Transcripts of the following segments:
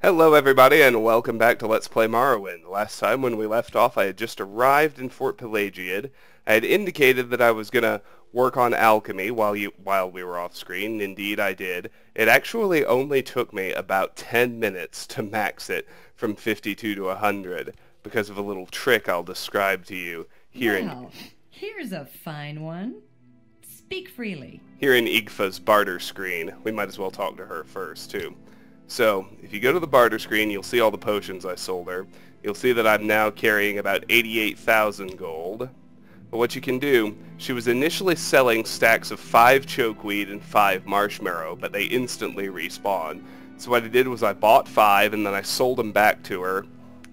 Hello everybody and welcome back to Let's Play Morrowind. Last time when we left off I had just arrived in Fort Pelagiad. I had indicated that I was going to work on Alchemy while we were off screen. Indeed I did. It actually only took me about 10 minutes to max it from 52 to 100 because of a little trick I'll describe to you here here's a fine one. Speak freely. Here in Igfa's barter screen. We might as well talk to her first too. So, if you go to the barter screen, you'll see all the potions I sold her. You'll see that I'm now carrying about 88,000 gold. But what you can do, she was initially selling stacks of 5 chokeweed and 5 marshmallow, but they instantly respawn. So what I did was I bought 5 and then I sold them back to her,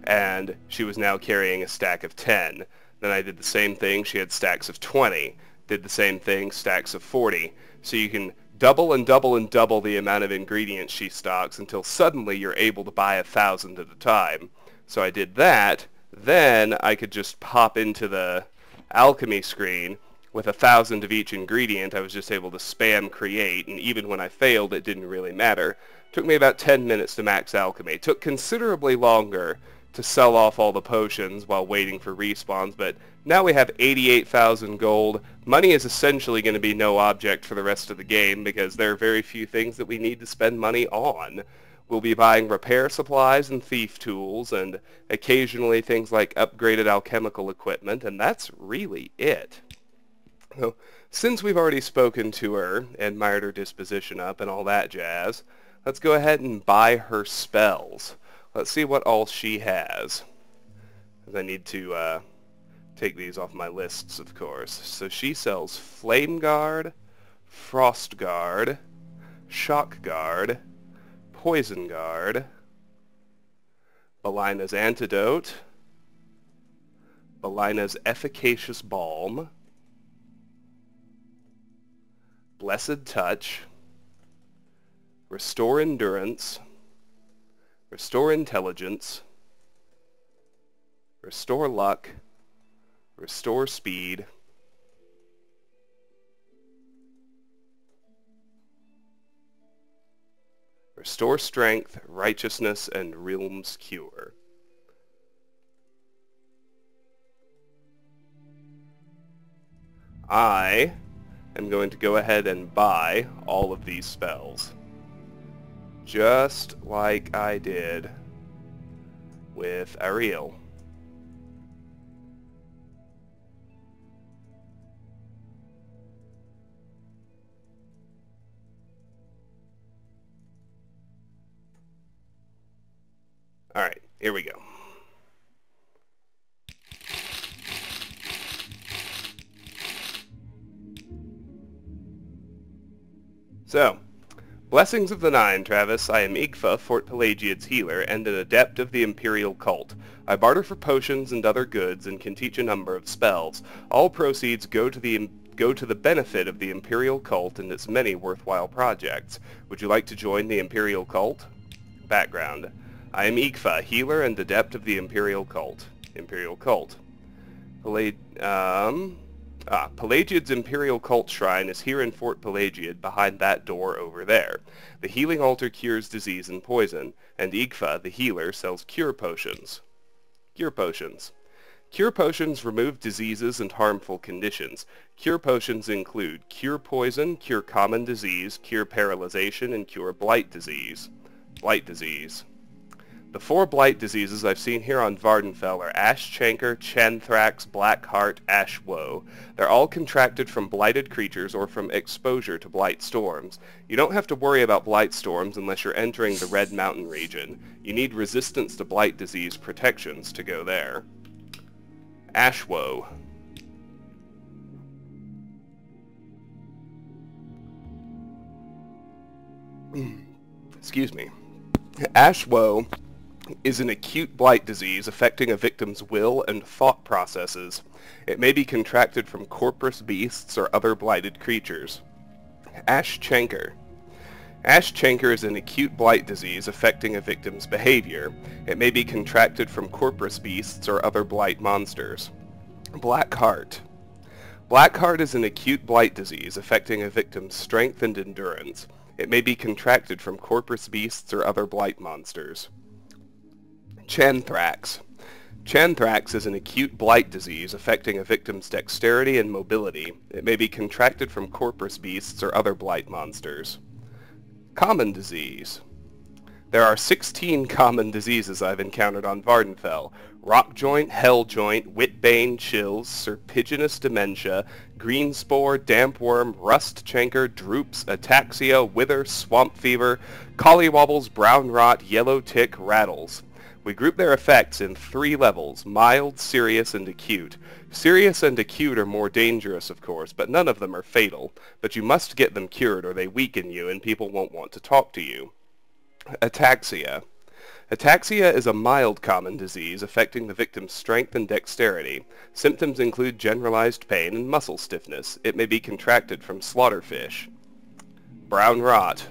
and she was now carrying a stack of 10. Then I did the same thing, she had stacks of 20. Did the same thing, stacks of 40. So you can double and double and double the amount of ingredients she stocks until suddenly you're able to buy 1,000 at a time. So I did that, then I could just pop into the alchemy screen with 1,000 of each ingredient. I was just able to spam create, and even when I failed it didn't really matter. Took me about 10 minutes to max alchemy. Took considerably longer to sell off all the potions while waiting for respawns, but now we have 88,000 gold. Money is essentially going to be no object for the rest of the game because there are very few things that we need to spend money on. We'll be buying repair supplies and thief tools and occasionally things like upgraded alchemical equipment, and that's really it. So, since we've already spoken to her, admired her disposition up and all that jazz, let's go ahead and buy her spells. Let's see what all she has. I need to take these off my lists, of course. So she sells Flame Guard, Frost Guard, Shock Guard, Poison Guard, Belina's Antidote, Belina's Efficacious Balm, Blessed Touch, Restore Endurance, Restore Intelligence, Restore Luck, Restore Speed, Restore Strength, Righteousness, and Realm's Cure. I am going to go ahead and buy all of these spells. Just like I did with Ariel. Alright, here we go. So, blessings of the Nine, Travis. I am Igfa, Fort Pelagiad's healer, and an adept of the Imperial Cult. I barter for potions and other goods and can teach a number of spells. All proceeds go to the benefit of the Imperial Cult and its many worthwhile projects. Would you like to join the Imperial Cult? Background. I am Igfa, healer and adept of the Imperial Cult. Imperial Cult. Pelagiad's Imperial Cult Shrine is here in Fort Pelagiad behind that door over there. The healing altar cures disease and poison, and Igfa, the healer, sells cure potions. Cure potions. Cure potions remove diseases and harmful conditions. Cure potions include cure poison, cure common disease, cure paralyzation, and cure blight disease. Blight disease. The 4 blight diseases I've seen here on Vardenfell are Ash Chancre, Chanthrax, Blackheart, Ash Woe. They're all contracted from blighted creatures or from exposure to blight storms. You don't have to worry about blight storms unless you're entering the Red Mountain region. You need resistance to blight disease protections to go there. Ash Woe. Excuse me. Ash Woe is an acute blight disease affecting a victim's will and thought processes. It may be contracted from corporous beasts or other blighted creatures. Ash Chancre. Ash Chancre is an acute blight disease affecting a victim's behavior. It may be contracted from corporous beasts or other blight monsters. Blackheart. Blackheart is an acute blight disease affecting a victim's strength and endurance. It may be contracted from Corporis beasts or other blight monsters. Chanthrax. Chanthrax is an acute blight disease affecting a victim's dexterity and mobility. It may be contracted from Corporis beasts or other blight monsters. Common disease. There are 16 common diseases I've encountered on Vardenfell. Rock joint, hell joint, witbane, chills, serpiginous dementia, green spore, damp worm, rust chancre, droops, ataxia, wither, swamp fever, collywobbles, brown rot, yellow tick, rattles. We group their effects in 3 levels: mild, serious, and acute. Serious and acute are more dangerous, of course, but none of them are fatal. But you must get them cured or they weaken you and people won't want to talk to you. Ataxia. Ataxia is a mild common disease affecting the victim's strength and dexterity. Symptoms include generalized pain and muscle stiffness. It may be contracted from slaughterfish. Brown rot.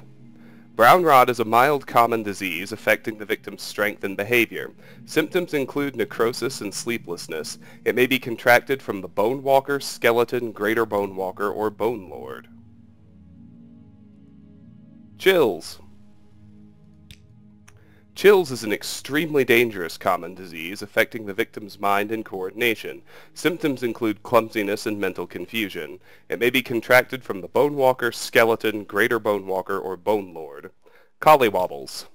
Brown rot is a mild common disease affecting the victim's strength and behavior. Symptoms include necrosis and sleeplessness. It may be contracted from the Bone Walker, Skeleton, Greater Bone Walker, or Bone Lord. Chills. Chills is an extremely dangerous common disease affecting the victim's mind and coordination. Symptoms include clumsiness and mental confusion. It may be contracted from the Bone Walker, Skeleton, Greater Bone Walker, or Bone Lord. Collywobbles.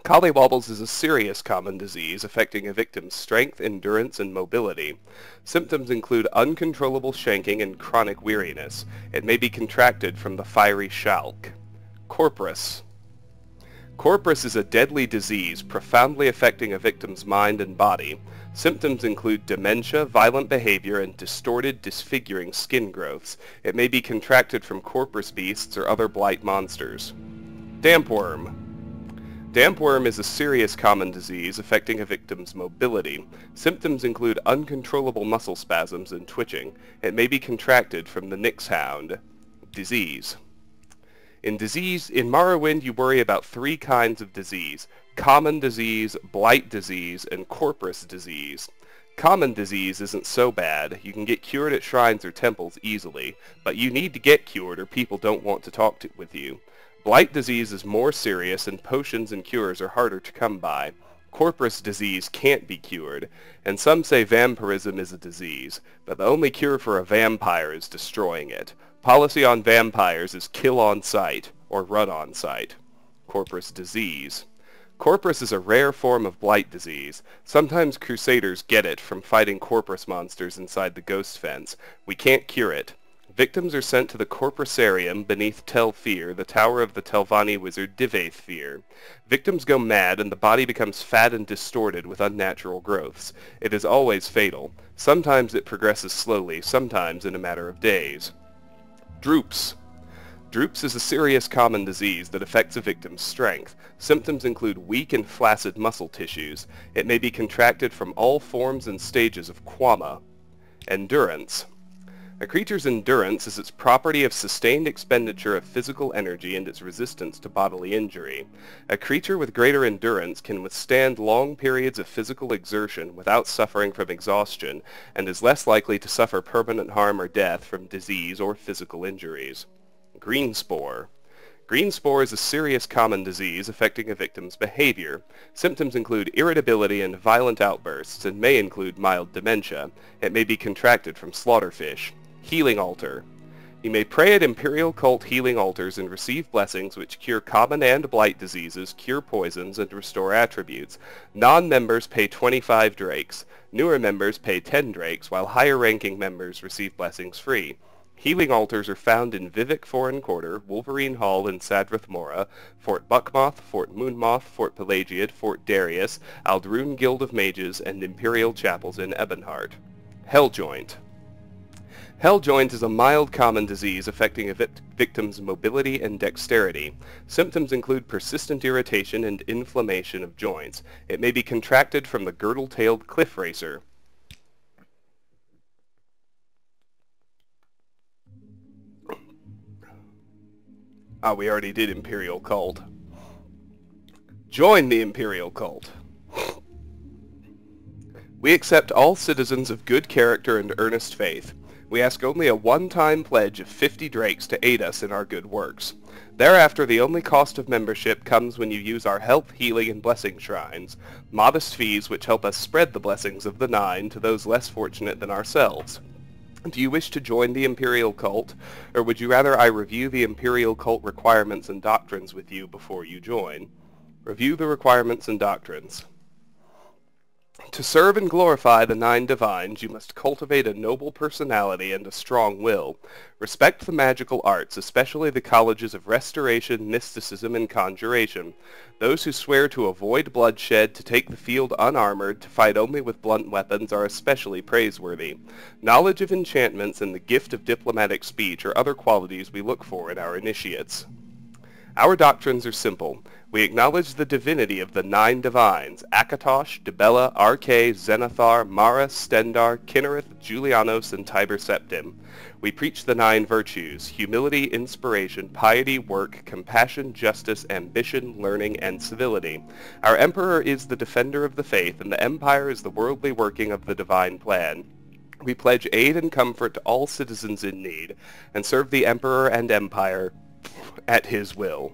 Collywobbles is a serious common disease affecting a victim's strength, endurance, and mobility. Symptoms include uncontrollable shanking and chronic weariness. It may be contracted from the Fiery Shalk. Corporis. Corporis is a deadly disease profoundly affecting a victim's mind and body. Symptoms include dementia, violent behavior, and distorted, disfiguring skin growths. It may be contracted from Corporis beasts or other blight monsters. Dampworm. Dampworm is a serious common disease affecting a victim's mobility. Symptoms include uncontrollable muscle spasms and twitching. It may be contracted from the Nyx Hound. Disease. In Morrowind, you worry about 3 kinds of disease: common disease, blight disease, and Corporis disease. Common disease isn't so bad. You can get cured at shrines or temples easily, but you need to get cured or people don't want to talk with you. Blight disease is more serious, and potions and cures are harder to come by. Corporis disease can't be cured, and some say vampirism is a disease, but the only cure for a vampire is destroying it. Policy on vampires is kill on sight, or run on sight. Corporis disease. Corporis is a rare form of blight disease. Sometimes crusaders get it from fighting Corporis monsters inside the ghost fence. We can't cure it. Victims are sent to the Corporisarium beneath Tel Fear, the tower of the Telvanni wizard Divaith Fear. Victims go mad and the body becomes fat and distorted with unnatural growths. It is always fatal. Sometimes it progresses slowly, sometimes in a matter of days. Droops. Droops is a serious common disease that affects a victim's strength. Symptoms include weak and flaccid muscle tissues. It may be contracted from all forms and stages of quama. Endurance. A creature's endurance is its property of sustained expenditure of physical energy and its resistance to bodily injury. A creature with greater endurance can withstand long periods of physical exertion without suffering from exhaustion, and is less likely to suffer permanent harm or death from disease or physical injuries. Green spore. Green spore is a serious common disease affecting a victim's behavior. Symptoms include irritability and violent outbursts, and may include mild dementia. It may be contracted from slaughterfish. Healing altar. You may pray at Imperial Cult healing altars and receive blessings which cure common and blight diseases, cure poisons, and restore attributes. Non-members pay 25 drakes. Newer members pay 10 drakes, while higher-ranking members receive blessings free. Healing altars are found in Vivek Foreign Quarter, Wolverine Hall in Sadrith Mora, Fort Buckmoth, Fort Moonmoth, Fort Pelagiad, Fort Darius, Aldrune Guild of Mages, and Imperial Chapels in Ebonheart. Helljoint. Helljoint is a mild common disease affecting a victim's mobility and dexterity. Symptoms include persistent irritation and inflammation of joints. It may be contracted from the girdle-tailed cliff racer. We already did Imperial Cult. Join the Imperial Cult. We accept all citizens of good character and earnest faith. We ask only a one-time pledge of 50 drakes to aid us in our good works. Thereafter, the only cost of membership comes when you use our health, healing, and blessing shrines, modest fees which help us spread the blessings of the Nine to those less fortunate than ourselves. Do you wish to join the Imperial Cult, or would you rather I review the Imperial Cult requirements and doctrines with you before you join? Review the requirements and doctrines. To serve and glorify the Nine Divines, you must cultivate a noble personality and a strong will. Respect the magical arts, especially the colleges of Restoration, Mysticism, and Conjuration. Those who swear to avoid bloodshed, to take the field unarmored, to fight only with blunt weapons are especially praiseworthy. Knowledge of enchantments and the gift of diplomatic speech are other qualities we look for in our initiates. Our doctrines are simple. We acknowledge the divinity of the Nine Divines, Akatosh, Dibella, Arche, Zenithar, Mara, Stendar, Kinnereth, Julianos, and Tiber Septim. We preach the nine virtues, humility, inspiration, piety, work, compassion, justice, ambition, learning, and civility. Our Emperor is the defender of the faith, and the Empire is the worldly working of the divine plan. We pledge aid and comfort to all citizens in need, and serve the Emperor and Empire at his will.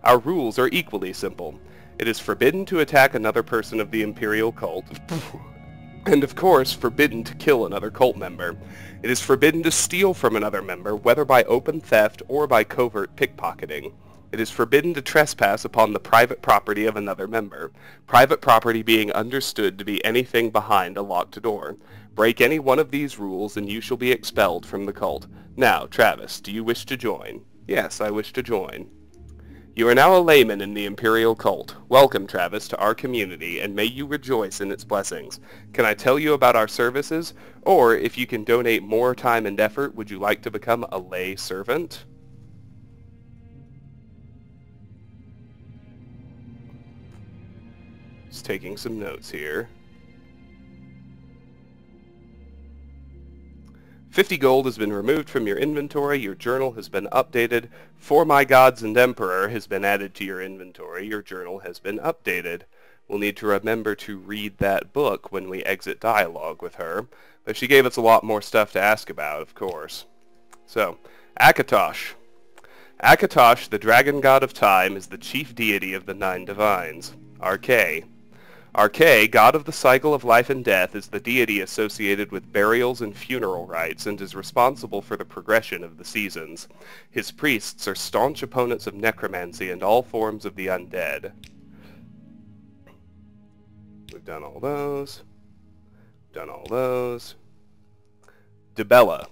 Our rules are equally simple. It is forbidden to attack another person of the Imperial Cult, and of course forbidden to kill another cult member. It is forbidden to steal from another member, whether by open theft or by covert pickpocketing. It is forbidden to trespass upon the private property of another member, private property being understood to be anything behind a locked door. Break any one of these rules and you shall be expelled from the cult. Now, Travis, do you wish to join? Yes, I wish to join. You are now a layman in the Imperial Cult. Welcome, Travis, to our community, and may you rejoice in its blessings. Can I tell you about our services? Or, if you can donate more time and effort, would you like to become a lay servant? Just taking some notes here. 50 gold has been removed from your inventory, your journal has been updated. For My Gods and Emperor has been added to your inventory, your journal has been updated. We'll need to remember to read that book when we exit dialogue with her, though she gave us a lot more stuff to ask about, of course. So, Akatosh. Akatosh, the dragon god of time, is the chief deity of the Nine Divines. Arche. Arche, god of the cycle of life and death, is the deity associated with burials and funeral rites and is responsible for the progression of the seasons. His priests are staunch opponents of necromancy and all forms of the undead. We've done all those. Done all those. Dibella.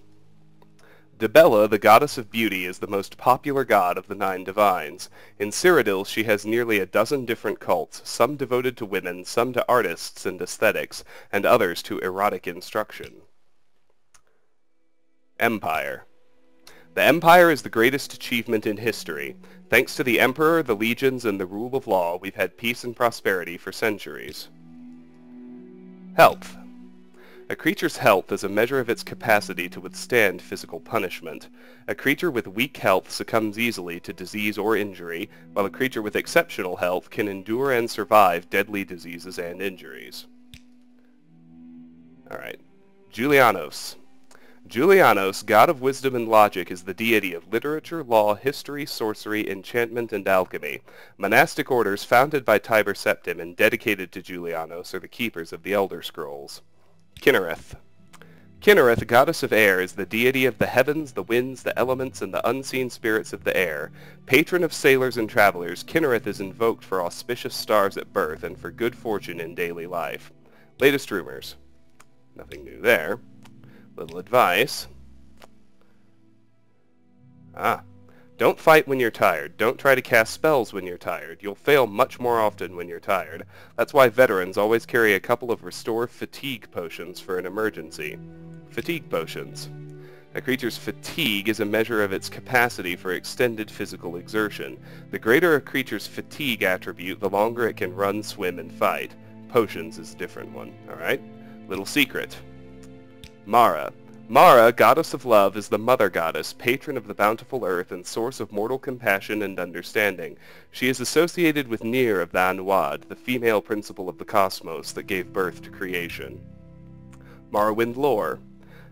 Dibella, the goddess of beauty, is the most popular god of the Nine Divines. In Cyrodiil, she has nearly a dozen different cults, some devoted to women, some to artists and aesthetics, and others to erotic instruction. Empire. The Empire is the greatest achievement in history. Thanks to the Emperor, the legions, and the rule of law, we've had peace and prosperity for centuries. Health. A creature's health is a measure of its capacity to withstand physical punishment. A creature with weak health succumbs easily to disease or injury, while a creature with exceptional health can endure and survive deadly diseases and injuries. Alright. Julianos. Julianos, god of wisdom and logic, is the deity of literature, law, history, sorcery, enchantment, and alchemy. Monastic orders founded by Tiber Septim and dedicated to Julianos are the keepers of the Elder Scrolls. Kinnereth. Kinnereth, goddess of air, is the deity of the heavens, the winds, the elements, and the unseen spirits of the air. Patron of sailors and travelers, Kinnereth is invoked for auspicious stars at birth and for good fortune in daily life. Latest rumors. Nothing new there. Little advice. Don't fight when you're tired. Don't try to cast spells when you're tired. You'll fail much more often when you're tired. That's why veterans always carry a couple of Restore Fatigue Potions for an emergency. Fatigue Potions. A creature's fatigue is a measure of its capacity for extended physical exertion. The greater a creature's fatigue attribute, the longer it can run, swim, and fight. Potions is a different one, alright? Little secret. Mara. Mara, goddess of love, is the mother goddess, patron of the bountiful earth, and source of mortal compassion and understanding. She is associated with Nyr of the Anuad, the female principle of the cosmos that gave birth to creation. Morrowind lore.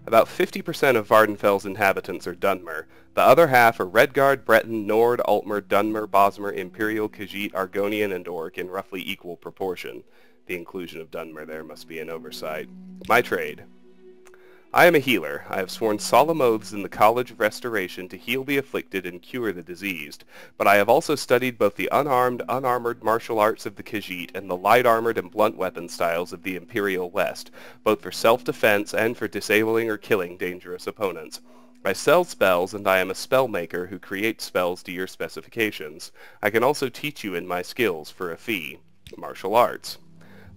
About 50% of Vardenfell's inhabitants are Dunmer. The other half are Redguard, Breton, Nord, Altmer, Dunmer, Bosmer, Imperial, Khajiit, Argonian, and Orc in roughly equal proportion. The inclusion of Dunmer there must be an oversight. My trade. I am a healer. I have sworn solemn oaths in the College of Restoration to heal the afflicted and cure the diseased, but I have also studied both the unarmed, unarmored martial arts of the Khajiit and the light-armored and blunt weapon styles of the Imperial West, both for self-defense and for disabling or killing dangerous opponents. I sell spells, and I am a spell maker who creates spells to your specifications. I can also teach you in my skills for a fee. Martial arts.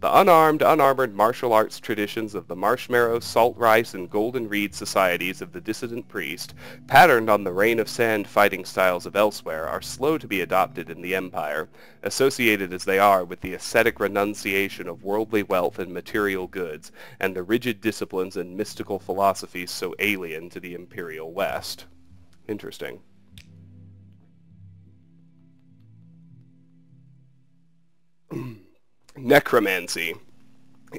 The unarmed, unarmored martial arts traditions of the Marshmarrow, Salt Rice, and Golden Reed societies of the Dissident Priest, patterned on the Rain of Sand fighting styles of elsewhere, are slow to be adopted in the Empire, associated as they are with the ascetic renunciation of worldly wealth and material goods, and the rigid disciplines and mystical philosophies so alien to the Imperial West. Interesting. Necromancy.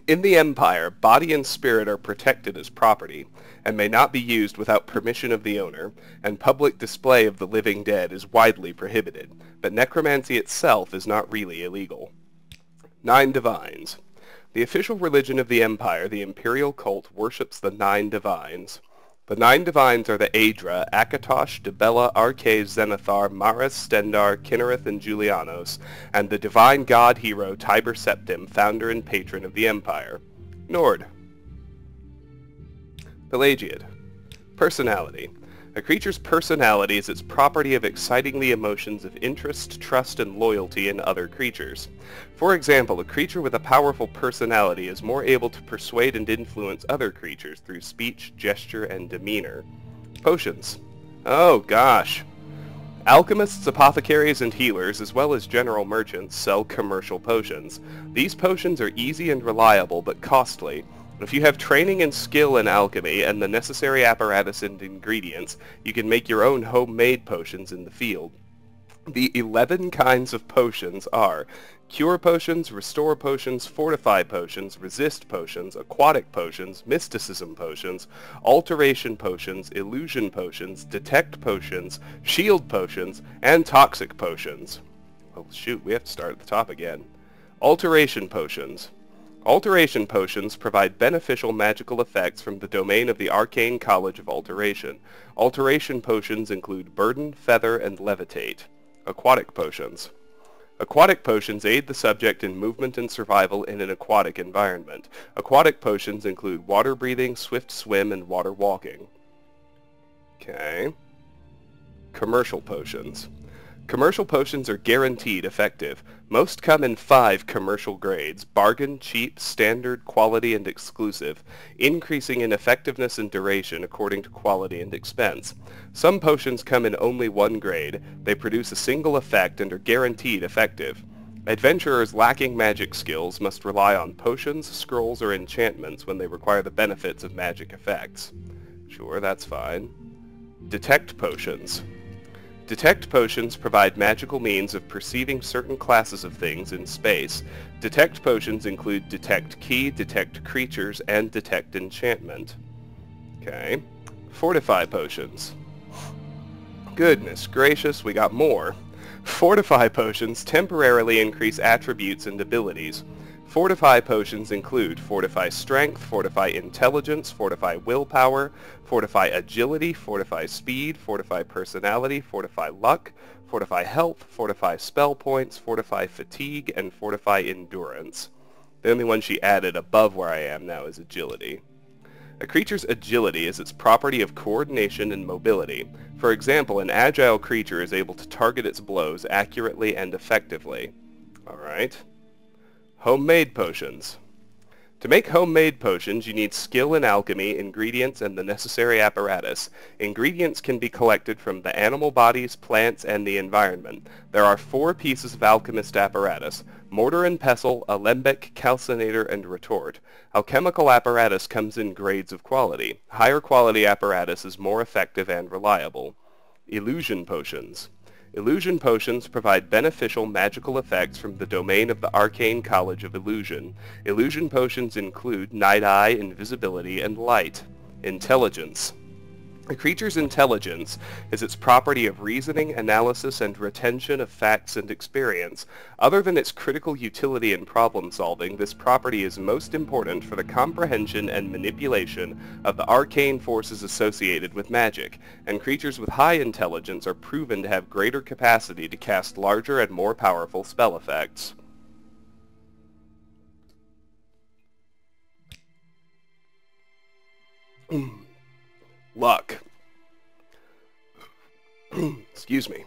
In the Empire, body and spirit are protected as property, and may not be used without permission of the owner, and public display of the living dead is widely prohibited, but necromancy itself is not really illegal. 9 Divines. The official religion of the Empire, the Imperial Cult, worships the 9 Divines. The 9 Divines are the Aedra, Akatosh, Dibella, Arcades, Zenithar, Maris, Stendar, Kinnereth, and Julianos, and the divine god-hero Tiber Septim, founder and patron of the Empire. Nord. Pelagiad. Personality. A creature's personality is its property of exciting the emotions of interest, trust, and loyalty in other creatures. For example, a creature with a powerful personality is more able to persuade and influence other creatures through speech, gesture, and demeanor. Potions. Oh gosh. Alchemists, apothecaries, and healers, as well as general merchants, sell commercial potions. These potions are easy and reliable, but costly. If you have training and skill in alchemy and the necessary apparatus and ingredients, you can make your own homemade potions in the field. The 11 kinds of potions are Cure Potions, Restore Potions, Fortify Potions, Resist Potions, Aquatic Potions, Mysticism Potions, Alteration Potions, Illusion Potions, Detect Potions, Shield Potions, and Toxic Potions. Oh shoot, we have to start at the top again. Alteration Potions. Alteration Potions provide beneficial magical effects from the domain of the Arcane College of Alteration. Alteration Potions include Burden, Feather, and Levitate. Aquatic Potions. Aquatic Potions aid the subject in movement and survival in an aquatic environment. Aquatic Potions include water breathing, swift swim, and water walking. Okay. Commercial Potions. Commercial potions are guaranteed effective. Most come in 5 commercial grades: bargain, cheap, standard, quality, and exclusive, increasing in effectiveness and duration according to quality and expense. Some potions come in only 1 grade. They produce a single effect and are guaranteed effective. Adventurers lacking magic skills must rely on potions, scrolls, or enchantments when they require the benefits of magic effects. Sure, that's fine. Detect Potions. Detect Potions provide magical means of perceiving certain classes of things in space. Detect Potions include Detect Key, Detect Creatures, and Detect Enchantment. Okay. Fortify Potions. Goodness gracious, we got more. Fortify Potions temporarily increase attributes and abilities. Fortify Potions include Fortify Strength, Fortify Intelligence, Fortify Willpower, Fortify Agility, Fortify Speed, Fortify Personality, Fortify Luck, Fortify Health, Fortify Spell Points, Fortify Fatigue, and Fortify Endurance. The only one she added above where I am now is Agility. A creature's agility is its property of coordination and mobility. For example, an agile creature is able to target its blows accurately and effectively. Alright. Homemade Potions. To make homemade potions, you need skill in alchemy, ingredients, and the necessary apparatus. Ingredients can be collected from the animal bodies, plants, and the environment. There are 4 pieces of alchemist apparatus: mortar and pestle, alembic, calcinator, and retort. Alchemical apparatus comes in grades of quality. Higher quality apparatus is more effective and reliable. Illusion Potions. Illusion Potions provide beneficial magical effects from the domain of the Arcane College of Illusion. Illusion Potions include Night Eye, Invisibility, and Light. Intelligence. A creature's intelligence is its property of reasoning, analysis, and retention of facts and experience. Other than its critical utility in problem-solving, this property is most important for the comprehension and manipulation of the arcane forces associated with magic, and creatures with high intelligence are proven to have greater capacity to cast larger and more powerful spell effects. Luck. Excuse me.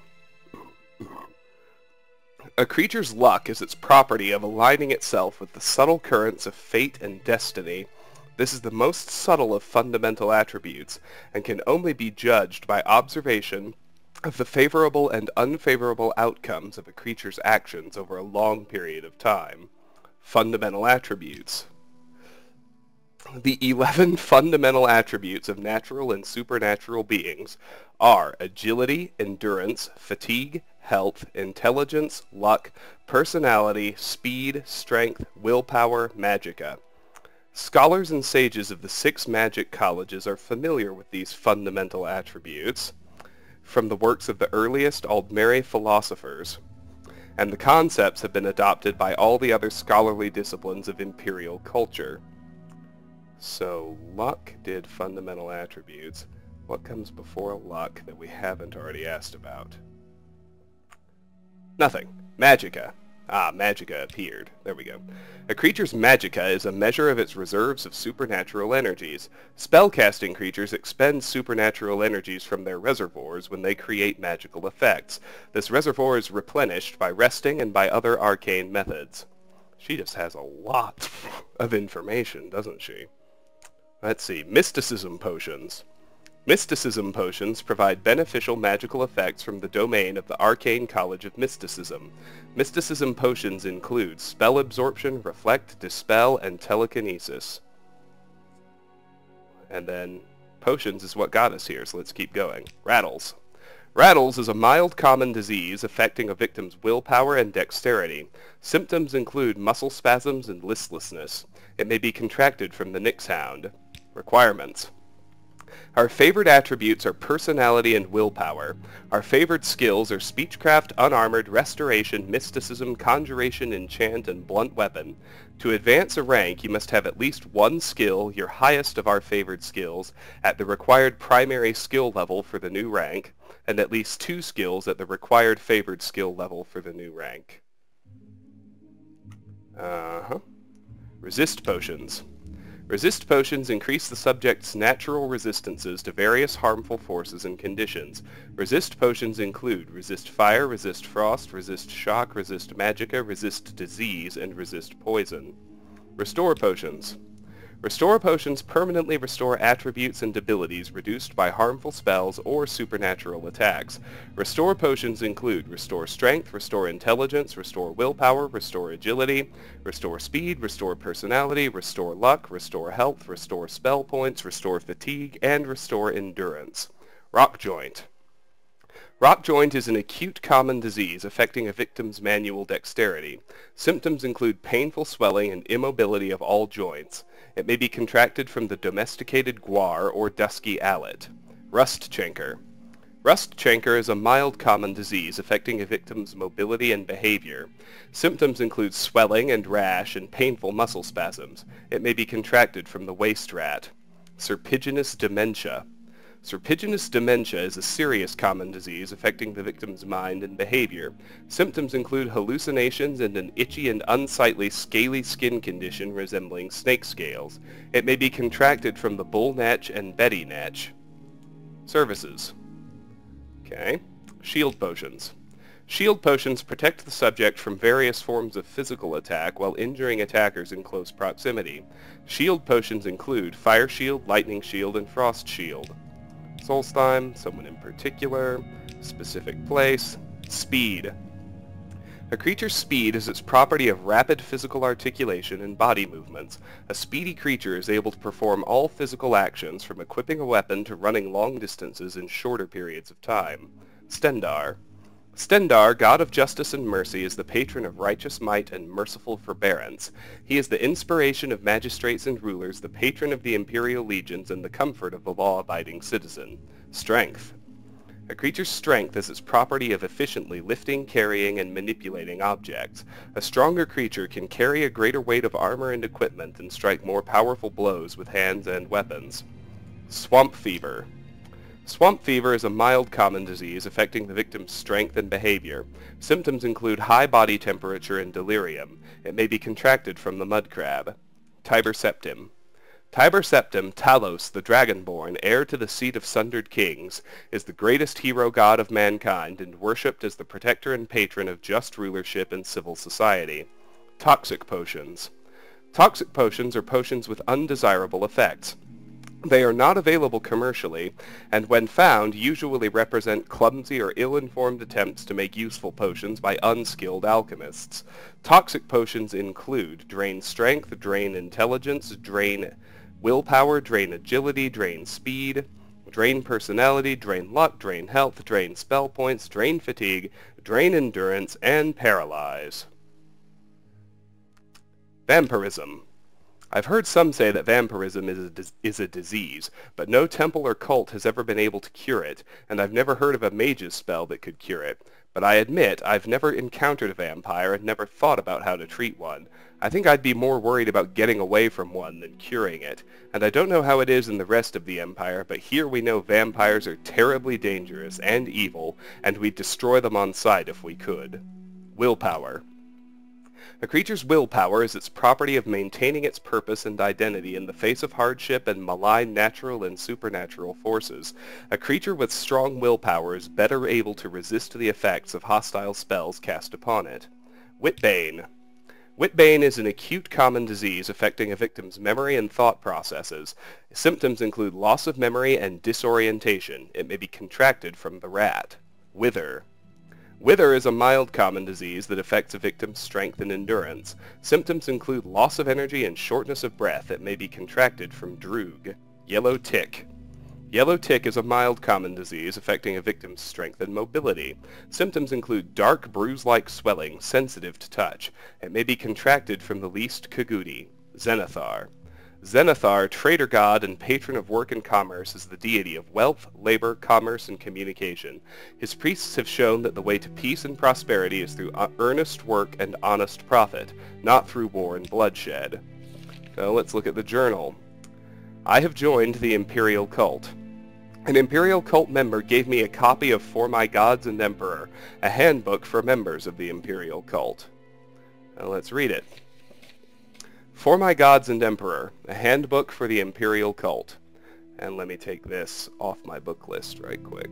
A creature's luck is its property of aligning itself with the subtle currents of fate and destiny. This is the most subtle of fundamental attributes, and can only be judged by observation of the favorable and unfavorable outcomes of a creature's actions over a long period of time. Fundamental attributes. The 11 fundamental attributes of natural and supernatural beings are agility, endurance, fatigue, health, intelligence, luck, personality, speed, strength, willpower, magicka. Scholars and sages of the 6 magic colleges are familiar with these fundamental attributes from the works of the earliest Aldmeri philosophers, and the concepts have been adopted by all the other scholarly disciplines of Imperial culture. So, luck did fundamental attributes. What comes before luck that we haven't already asked about? Nothing. Magicka. Ah, magicka appeared. There we go. A creature's magicka is a measure of its reserves of supernatural energies. Spellcasting creatures expend supernatural energies from their reservoirs when they create magical effects. This reservoir is replenished by resting and by other arcane methods. She just has a lot of information, doesn't she? Let's see. Mysticism Potions. Mysticism Potions provide beneficial magical effects from the domain of the Arcane College of Mysticism. Mysticism Potions include spell absorption, reflect, dispel, and telekinesis. And then potions is what got us here, so let's keep going. Rattles. Rattles is a mild common disease affecting a victim's willpower and dexterity. Symptoms include muscle spasms and listlessness. It may be contracted from the Nyx Hound. Requirements. Our favored attributes are personality and willpower. Our favored skills are speechcraft, unarmored, restoration, mysticism, conjuration, enchant, and blunt weapon. To advance a rank, you must have at least one skill, your highest of our favored skills, at the required primary skill level for the new rank, and at least 2 skills at the required favored skill level for the new rank. Resist potions. Resist potions increase the subject's natural resistances to various harmful forces and conditions. Resist potions include resist fire, resist frost, resist shock, resist magicka, resist disease, and resist poison. Restore potions. Restore potions permanently restore attributes and abilities reduced by harmful spells or supernatural attacks. Restore potions include restore strength, restore intelligence, restore willpower, restore agility, restore speed, restore personality, restore luck, restore health, restore spell points, restore fatigue, and restore endurance. Rock joint. Rock joint is an acute common disease affecting a victim's manual dexterity. Symptoms include painful swelling and immobility of all joints. It may be contracted from the domesticated guar or dusky owlet. Rust chancre. Rust chancre is a mild common disease affecting a victim's mobility and behavior. Symptoms include swelling and rash and painful muscle spasms. It may be contracted from the waste rat. Serpiginous dementia. Serpiginous dementia is a serious common disease affecting the victim's mind and behavior. Symptoms include hallucinations and an itchy and unsightly scaly skin condition resembling snake scales. It may be contracted from the bull natch and betty natch. Services. Okay. Shield potions. Shield potions protect the subject from various forms of physical attack while injuring attackers in close proximity. Shield potions include Fire Shield, Lightning Shield, and Frost Shield. Solstheim, someone in particular, specific place, speed. A creature's speed is its property of rapid physical articulation and body movements. A speedy creature is able to perform all physical actions from equipping a weapon to running long distances in shorter periods of time. Stendar. Stendar, god of justice and mercy, is the patron of righteous might and merciful forbearance. He is the inspiration of magistrates and rulers, the patron of the imperial legions, and the comfort of the law-abiding citizen. Strength. A creature's strength is its property of efficiently lifting, carrying, and manipulating objects. A stronger creature can carry a greater weight of armor and equipment and strike more powerful blows with hands and weapons. Swamp fever. Swamp fever is a mild common disease affecting the victim's strength and behavior. Symptoms include high body temperature and delirium. It may be contracted from the mud crab. Tiber Septim. Tiber Septim, Talos, the Dragonborn, heir to the seat of Sundered Kings, is the greatest hero god of mankind and worshipped as the protector and patron of just rulership and civil society. Toxic Potions. Toxic potions are potions with undesirable effects. They are not available commercially, and when found usually represent clumsy or ill-informed attempts to make useful potions by unskilled alchemists. Toxic potions include drain strength, drain intelligence, drain willpower, drain agility, drain speed, drain personality, drain luck, drain health, drain spell points, drain fatigue, drain endurance, and paralyze. Vampirism. I've heard some say that vampirism is a disease, but no temple or cult has ever been able to cure it, and I've never heard of a mage's spell that could cure it. But I admit I've never encountered a vampire and never thought about how to treat one. I think I'd be more worried about getting away from one than curing it, and I don't know how it is in the rest of the Empire, but here we know vampires are terribly dangerous and evil, and we'd destroy them on sight if we could. Willpower. A creature's willpower is its property of maintaining its purpose and identity in the face of hardship and malign natural and supernatural forces. A creature with strong willpower is better able to resist the effects of hostile spells cast upon it. Witbane. Witbane is an acute common disease affecting a victim's memory and thought processes. Symptoms include loss of memory and disorientation. It may be contracted from the rat. Wither. Wither is a mild common disease that affects a victim's strength and endurance. Symptoms include loss of energy and shortness of breath. It may be contracted from Droog. Yellow Tick. Yellow tick is a mild common disease affecting a victim's strength and mobility. Symptoms include dark bruise-like swelling, sensitive to touch. It may be contracted from the least Kagudi. Zenithar. Zenithar, traitor god and patron of work and commerce, is the deity of wealth, labor, commerce, and communication. His priests have shown that the way to peace and prosperity is through earnest work and honest profit, not through war and bloodshed. So let's look at the journal. I have joined the Imperial Cult. An Imperial Cult member gave me a copy of For My Gods and Emperor, a handbook for members of the Imperial Cult. Now let's read it. For My Gods and Emperor, a handbook for the Imperial Cult. And let me take this off my book list right quick.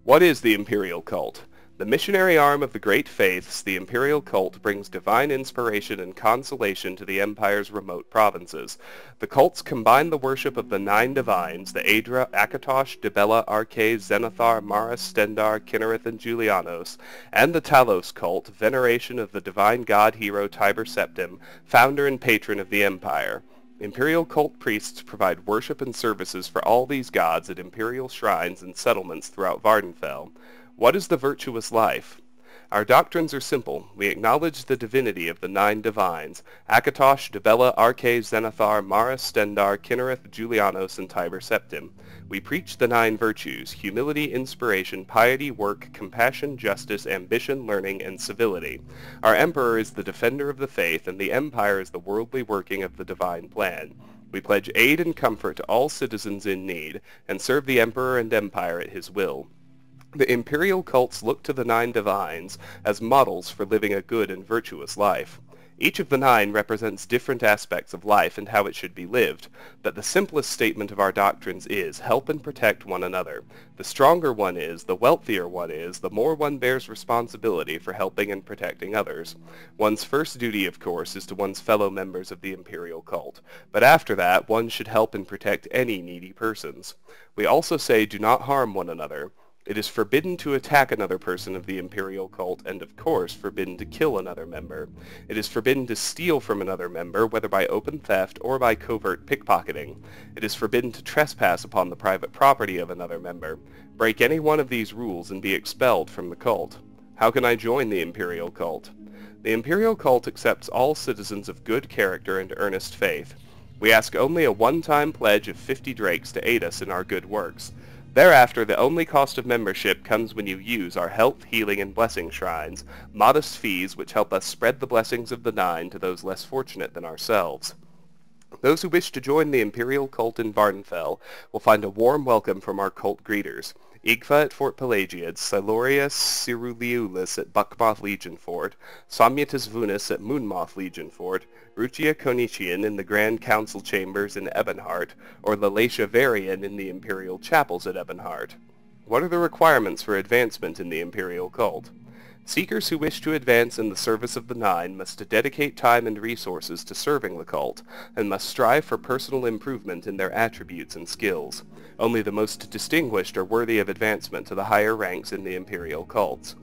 What is the Imperial Cult? The missionary arm of the Great Faiths, the Imperial Cult brings divine inspiration and consolation to the Empire's remote provinces. The cults combine the worship of the 9 divines, the Aedra, Akatosh, Dibella, Arche, Zenithar, Mara, Stendar, Kinnereth, and Julianos, and the Talos cult, veneration of the divine god-hero Tiber Septim, founder and patron of the Empire. Imperial cult priests provide worship and services for all these gods at imperial shrines and settlements throughout Vardenfell. What is the virtuous life? Our doctrines are simple. We acknowledge the divinity of the 9 divines, Akatosh, Dibella, Arche, Zenithar, Mara, Stendar, Kinnereth, Julianos, and Tiber Septim. We preach the 9 virtues, humility, inspiration, piety, work, compassion, justice, ambition, learning, and civility. Our Emperor is the defender of the faith, and the Empire is the worldly working of the divine plan. We pledge aid and comfort to all citizens in need, and serve the Emperor and Empire at his will. The Imperial cults look to the 9 divines as models for living a good and virtuous life. Each of the 9 represents different aspects of life and how it should be lived, but the simplest statement of our doctrines is, help and protect one another. The stronger one is, the wealthier one is, the more one bears responsibility for helping and protecting others. One's first duty, of course, is to one's fellow members of the Imperial cult, but after that, one should help and protect any needy persons. We also say, do not harm one another. It is forbidden to attack another person of the Imperial Cult, and of course forbidden to kill another member. It is forbidden to steal from another member, whether by open theft or by covert pickpocketing. It is forbidden to trespass upon the private property of another member. Break any one of these rules and be expelled from the cult. How can I join the Imperial Cult? The Imperial Cult accepts all citizens of good character and earnest faith. We ask only a one-time pledge of 50 drakes to aid us in our good works. Thereafter, the only cost of membership comes when you use our health, healing, and blessing shrines, modest fees which help us spread the blessings of the Nine to those less fortunate than ourselves. Those who wish to join the Imperial Cult in Vardenfell will find a warm welcome from our cult greeters. Igva at Fort Pelagiad, Silurius Ceruleolus at Buckmoth Legion Fort, Sommutus Vunus at Moonmoth Legion Fort, Rutia Conician in the Grand Council Chambers in Ebonheart, or Lalatia Varian in the Imperial Chapels at Ebonheart. What are the requirements for advancement in the Imperial Cult? Seekers who wish to advance in the service of the Nine must dedicate time and resources to serving the cult, and must strive for personal improvement in their attributes and skills. Only the most distinguished are worthy of advancement to the higher ranks in the Imperial cults.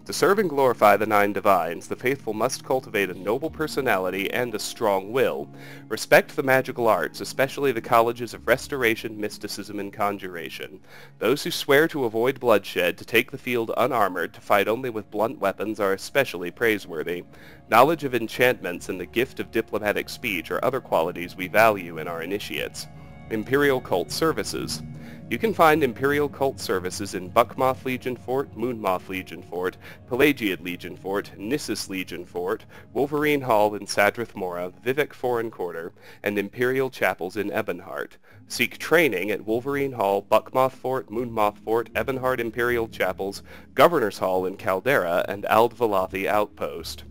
To serve and glorify the Nine Divines, the faithful must cultivate a noble personality and a strong will, respect the magical arts, especially the colleges of Restoration, Mysticism, and Conjuration. Those who swear to avoid bloodshed, to take the field unarmored, to fight only with blunt weapons are especially praiseworthy. Knowledge of enchantments and the gift of diplomatic speech are other qualities we value in our initiates. Imperial Cult Services. You can find Imperial Cult services in Buckmoth Legion Fort, Moonmoth Legion Fort, Pelagiad Legion Fort, Nissus Legion Fort, Wolverine Hall in Sadrith Mora, Vivek Foreign Quarter, and Imperial Chapels in Ebonheart. Seek training at Wolverine Hall, Buckmoth Fort, Moonmoth Fort, Ebonheart Imperial Chapels, Governor's Hall in Caldera, and Ald Valathi Outpost.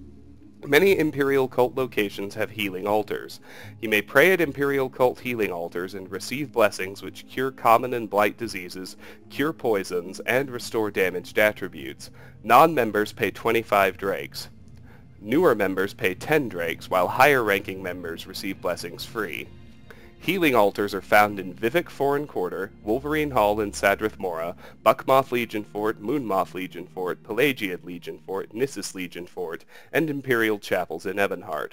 Many Imperial Cult locations have healing altars. You may pray at Imperial Cult healing altars and receive blessings which cure common and blight diseases, cure poisons, and restore damaged attributes. Non-members pay 25 drakes. Newer members pay 10 drakes, while higher-ranking members receive blessings free. Healing altars are found in Vivek Foreign Quarter, Wolverine Hall in Sadrith Mora, Buckmoth Legion Fort, Moonmoth Legion Fort, Pelagiad Legion Fort, Nissus Legion Fort, and Imperial Chapels in Ebonheart.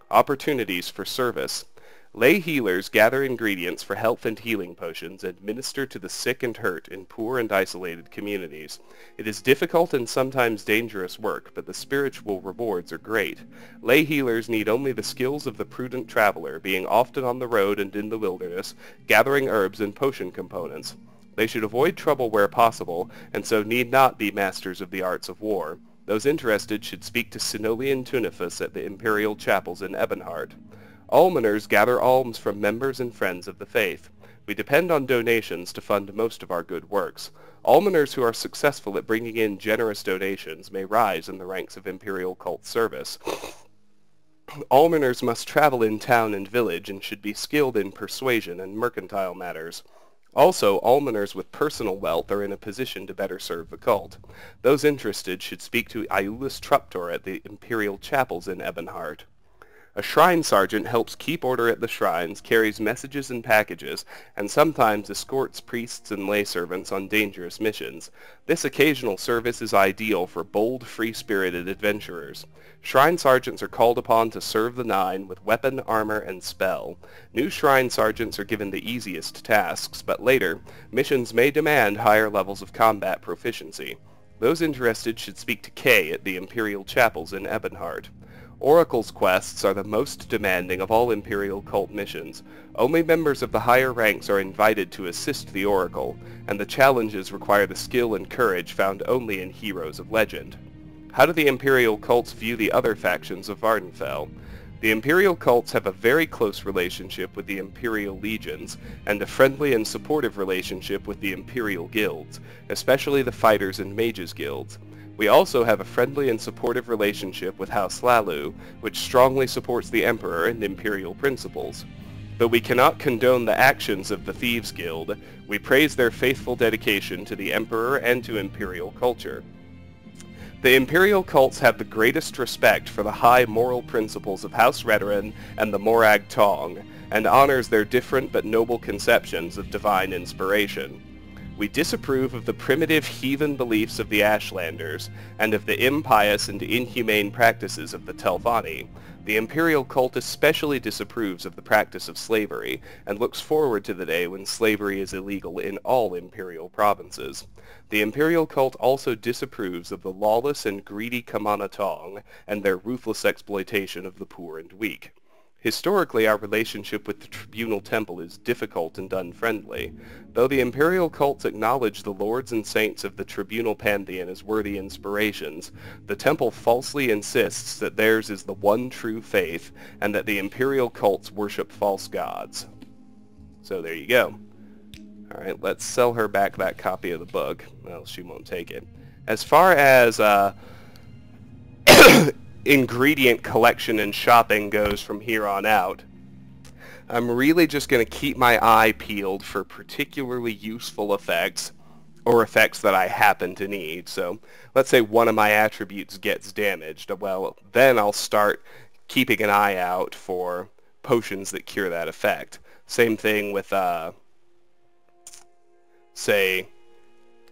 Opportunities for service. Lay healers gather ingredients for health and healing potions and minister to the sick and hurt in poor and isolated communities. It is difficult and sometimes dangerous work, but the spiritual rewards are great. Lay healers need only the skills of the prudent traveler, being often on the road and in the wilderness, gathering herbs and potion components. They should avoid trouble where possible, and so need not be masters of the arts of war. Those interested should speak to Sinolian Tunifus at the Imperial Chapels in Ebonheart. Almoners gather alms from members and friends of the faith. We depend on donations to fund most of our good works. Almoners who are successful at bringing in generous donations may rise in the ranks of Imperial Cult service. Almoners must travel in town and village and should be skilled in persuasion and mercantile matters. Also, almoners with personal wealth are in a position to better serve the cult. Those interested should speak to Iulus Truptor at the Imperial Chapels in Ebonheart. A shrine sergeant helps keep order at the shrines, carries messages and packages, and sometimes escorts priests and lay servants on dangerous missions. This occasional service is ideal for bold, free-spirited adventurers. Shrine sergeants are called upon to serve the Nine with weapon, armor, and spell. New shrine sergeants are given the easiest tasks, but later, missions may demand higher levels of combat proficiency. Those interested should speak to Kay at the Imperial Chapels in Ebonheart. Oracle's quests are the most demanding of all Imperial Cult missions. Only members of the higher ranks are invited to assist the Oracle, and the challenges require the skill and courage found only in heroes of legend. How do the Imperial Cults view the other factions of Vardenfell? The Imperial Cults have a very close relationship with the Imperial Legions, and a friendly and supportive relationship with the Imperial Guilds, especially the Fighters and Mages Guilds. We also have a friendly and supportive relationship with House Lalu, which strongly supports the Emperor and Imperial principles. Though we cannot condone the actions of the Thieves Guild, we praise their faithful dedication to the Emperor and to Imperial culture. The Imperial cults have the greatest respect for the high moral principles of House Redoran and the Morag Tong, and honors their different but noble conceptions of divine inspiration. We disapprove of the primitive heathen beliefs of the Ashlanders, and of the impious and inhumane practices of the Telvanni. The Imperial Cult especially disapproves of the practice of slavery, and looks forward to the day when slavery is illegal in all Imperial provinces. The Imperial Cult also disapproves of the lawless and greedy Kamanatong, and their ruthless exploitation of the poor and weak. Historically, our relationship with the Tribunal Temple is difficult and unfriendly. Though the Imperial cults acknowledge the lords and saints of the Tribunal pantheon as worthy inspirations, the Temple falsely insists that theirs is the one true faith, and that the Imperial cults worship false gods. So there you go. Alright, let's sell her back that copy of the book. Well, she won't take it. As far as, ingredient collection and shopping goes from here on out, I'm really just going to keep my eye peeled for particularly useful effects, or effects that I happen to need. So let's say one of my attributes gets damaged. Well, then I'll start keeping an eye out for potions that cure that effect. Same thing with, say,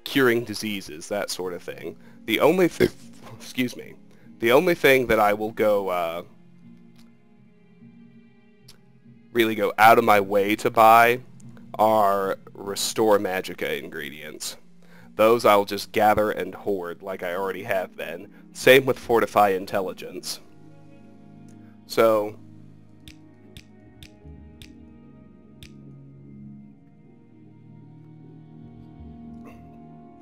curing diseases, that sort of thing. The only thing, excuse me, the only thing that I will go, really go out of my way to buy are Restore Magicka ingredients. Those I'll just gather and hoard like I already have been. Same with Fortify Intelligence. So,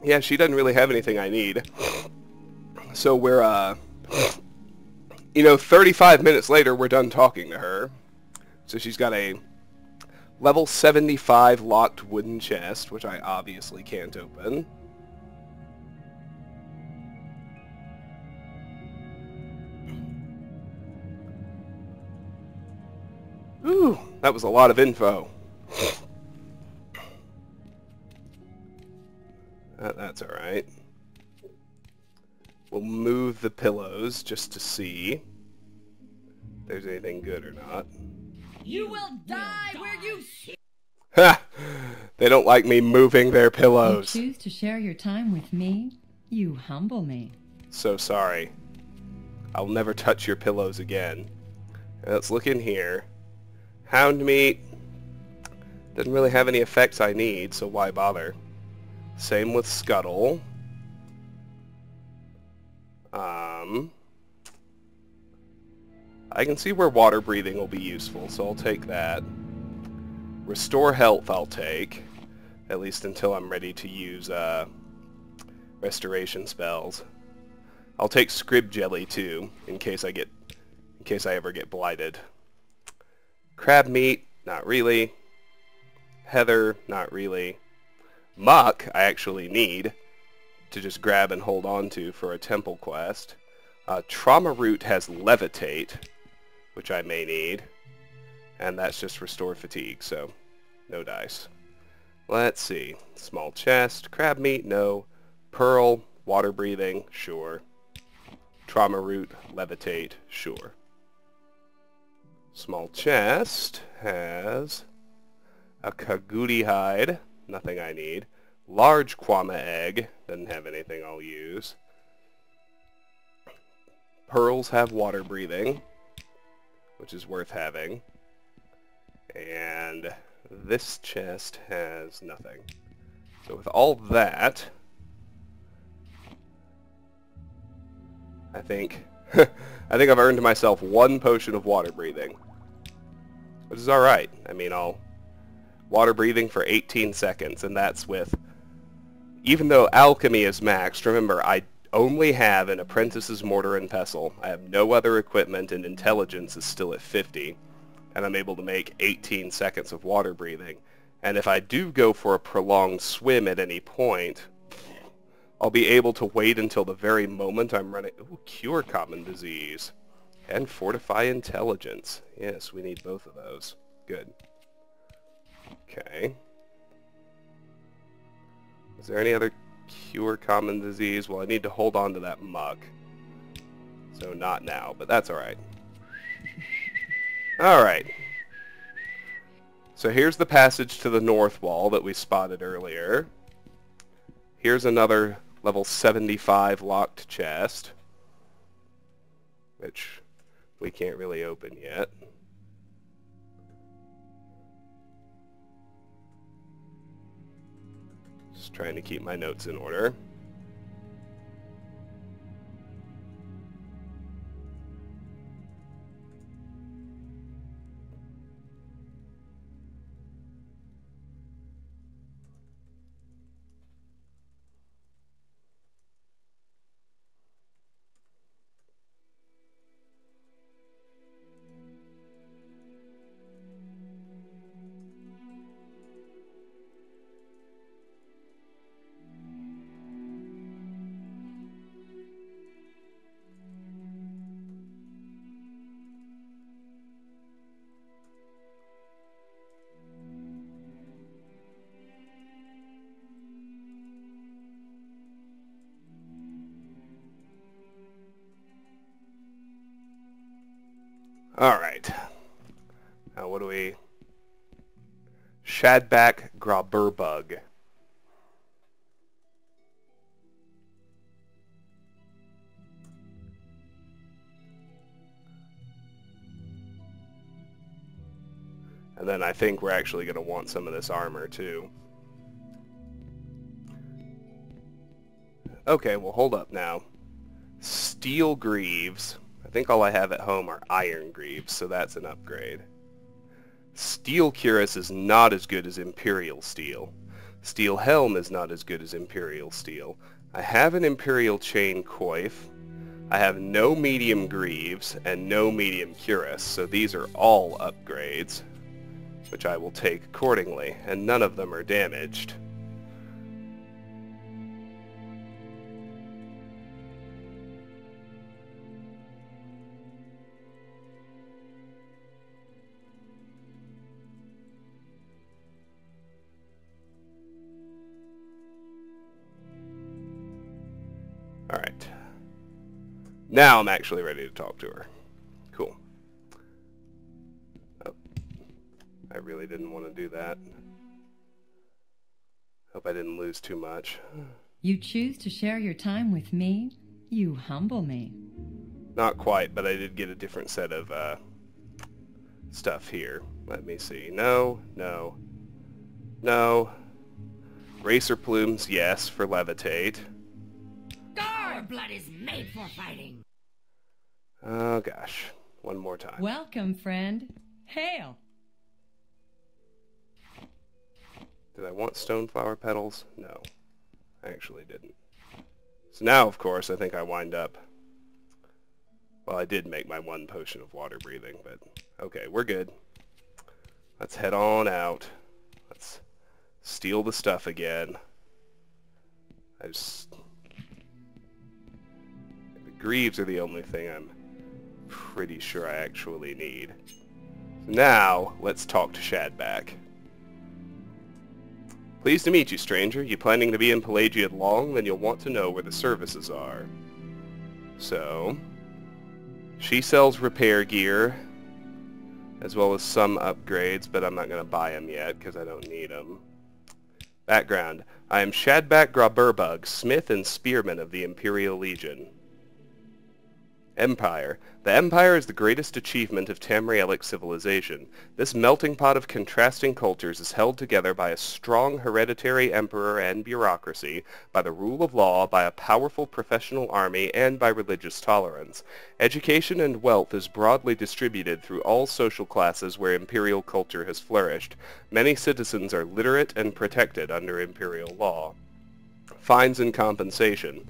yeah, she doesn't really have anything I need. So we're, 35 minutes later, we're done talking to her. So she's got a level 75 locked wooden chest, which I obviously can't open. Ooh, that was a lot of info. That's alright. We'll move the pillows just to see if there's anything good or not. You will die where you sit. Ha! They don't like me moving their pillows. You choose to share your time with me? You humble me. So sorry. I'll never touch your pillows again. Let's look in here. Hound meat doesn't really have any effects I need, so why bother? Same with Scuttle. I can see where water breathing will be useful, so I'll take that. Restore health I'll take, at least until I'm ready to use restoration spells. I'll take Scrib Jelly too, in case I ever get blighted. Crab meat, not really. Heather, not really. Muck, I actually need to just grab and hold on to for a temple quest. Trauma Root has Levitate, which I may need. And that's just Restore Fatigue, so no dice. Let's see. Small chest, crab meat, no. Pearl, water breathing, sure. Trauma Root, Levitate, sure. Small chest has a Kagudi hide, nothing I need. Large Kwama egg, doesn't have anything I'll use. Pearls have water breathing, which is worth having. And this chest has nothing. So with all that, I think I've earned myself one potion of water breathing, which is alright. I mean, I'll water breathing for 18 seconds, and that's with, even though Alchemy is maxed, remember, I only have an Apprentice's Mortar and Pestle. I have no other equipment, and Intelligence is still at 50, and I'm able to make 18 seconds of water breathing. And if I do go for a prolonged swim at any point, I'll be able to wait until the very moment I'm running... Ooh, Cure Common Disease. And Fortify Intelligence. Yes, we need both of those. Good. Okay. Is there any other Cure Common Disease? Well, I need to hold on to that muck. So not now, but that's alright. Alright. So here's the passage to the north wall that we spotted earlier. here's another level 75 locked chest, which we can't really open yet. Just trying to keep my notes in order. Alright. Now what do we... Shadback Grauburbug. And then I think we're actually going to want some of this armor too. Okay, well hold up now. Steel Greaves. I think all I have at home are Iron Greaves, so that's an upgrade. Steel Cuirass is not as good as Imperial Steel. Steel Helm is not as good as Imperial Steel. I have an Imperial Chain Coif. I have no medium Greaves and no medium Cuirass, so these are all upgrades, which I will take accordingly, and none of them are damaged. Alright. Now I'm actually ready to talk to her. Cool. Oh. I really didn't want to do that. Hope I didn't lose too much. You choose to share your time with me? You humble me. Not quite, but I did get a different set of stuff here. Let me see. No, no, no. Racer plumes, yes, for levitate. Our blood is made for fighting. Oh gosh, one more time. Welcome, friend. Hail. Did I want stoneflower petals? No, I actually didn't. So now, of course, I think I wind up... Well, I did make my one potion of water breathing, but okay, we're good. Let's head on out. Let's steal the stuff again. Greaves are the only thing I'm pretty sure I actually need. So now, let's talk to Shadback. Pleased to meet you, stranger. You planning to be in Pelagiad long? Then you'll want to know where the services are. So, she sells repair gear, as well as some upgrades, but I'm not going to buy them yet, because I don't need them. Background. I am Shadback Grauburbug, smith and spearman of the Imperial Legion. Empire. The Empire is the greatest achievement of Tamrielic civilization. This melting pot of contrasting cultures is held together by a strong hereditary emperor and bureaucracy, by the rule of law, by a powerful professional army, and by religious tolerance. Education and wealth is broadly distributed through all social classes where imperial culture has flourished. Many citizens are literate and protected under imperial law. Fines and compensation.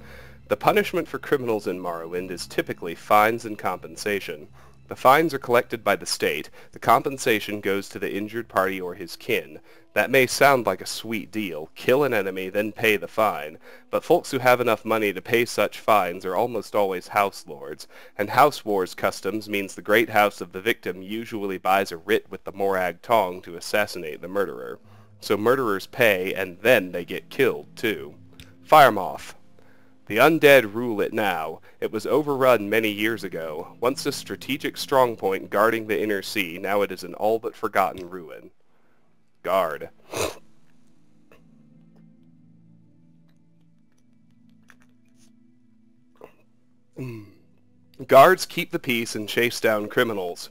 The punishment for criminals in Morrowind is typically fines and compensation. The fines are collected by the state. The compensation goes to the injured party or his kin. That may sound like a sweet deal. Kill an enemy, then pay the fine. But folks who have enough money to pay such fines are almost always house lords, and house wars customs means the great house of the victim usually buys a writ with the Morag Tong to assassinate the murderer. So murderers pay, and then they get killed, too. Firemoth. The undead rule it now. It was overrun many years ago. Once a strategic strongpoint guarding the inner sea, now it is an all but forgotten ruin. Guard. Guards keep the peace and chase down criminals.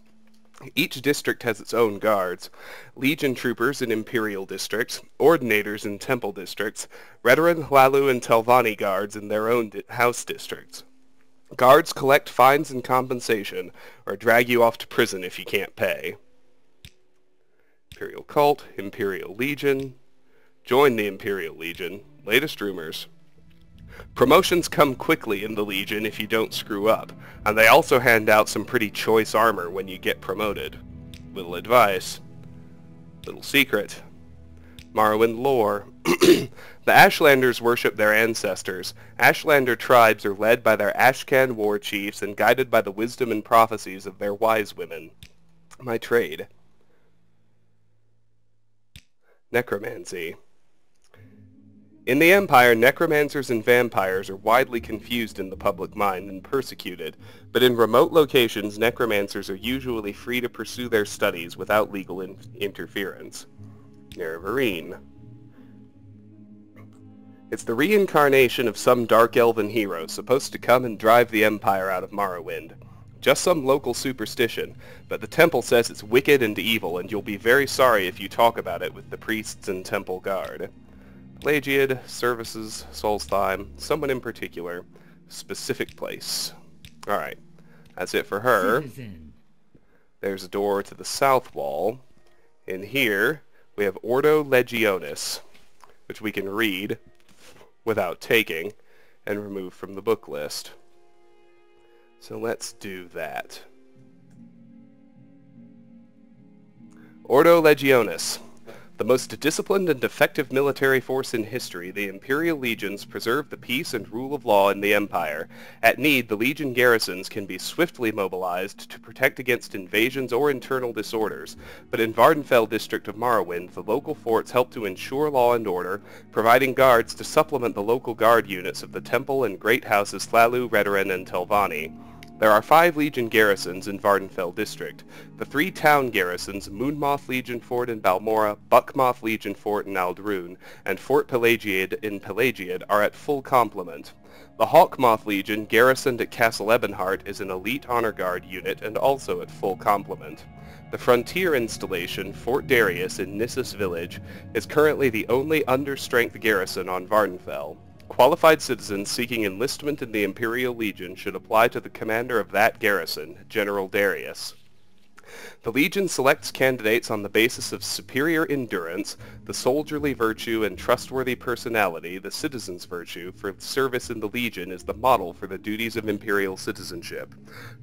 Each district has its own guards. Legion troopers in Imperial districts, Ordinators in Temple districts, Redoran, Hlalu, and Telvanni guards in their own house districts. Guards collect fines and compensation, or drag you off to prison if you can't pay. Imperial Cult, Imperial Legion. Join the Imperial Legion. Latest rumors. Promotions come quickly in the Legion if you don't screw up, and they also hand out some pretty choice armor when you get promoted. Little advice. Little secret. Morrowind lore. The Ashlanders worship their ancestors. Ashlander tribes are led by their Ashcan war chiefs and guided by the wisdom and prophecies of their wise women. My trade. Necromancy. In the Empire, necromancers and vampires are widely confused in the public mind and persecuted, but in remote locations, necromancers are usually free to pursue their studies without legal interference. Nerevarine. It's the reincarnation of some dark elven hero supposed to come and drive the Empire out of Morrowind. Just some local superstition, but the temple says it's wicked and evil, and you'll be very sorry if you talk about it with the priests and temple guard. Pelagiad, services, Solstheim, someone in particular, specific place. Alright, that's it for her. Citizen. There's a door to the south wall. In here, we have Ordo Legionis, which we can read without taking and remove from the book list. So let's do that. Ordo Legionis. The most disciplined and effective military force in history, the Imperial Legions preserve the peace and rule of law in the Empire. At need, the Legion garrisons can be swiftly mobilized to protect against invasions or internal disorders, but in Vvardenfell district of Morrowind, the local forts help to ensure law and order, providing guards to supplement the local guard units of the Temple and Great Houses Hlalu, Redoran, and Telvanni. There are 5 Legion garrisons in Vvardenfell district. The 3 town garrisons, Moonmoth Legion Fort in Balmora, Buckmoth Legion Fort in Aldrune, and Fort Pelagiad in Pelagiad are at full complement. The Hawkmoth Legion, garrisoned at Castle Ebonheart, is an elite honor guard unit and also at full complement. The frontier installation, Fort Darius in Nissus Village, is currently the only understrength garrison on Vvardenfell. Qualified citizens seeking enlistment in the Imperial Legion should apply to the commander of that garrison, General Darius. The Legion selects candidates on the basis of superior endurance, the soldierly virtue and trustworthy personality, the citizen's virtue, for service in the Legion is the model for the duties of Imperial citizenship.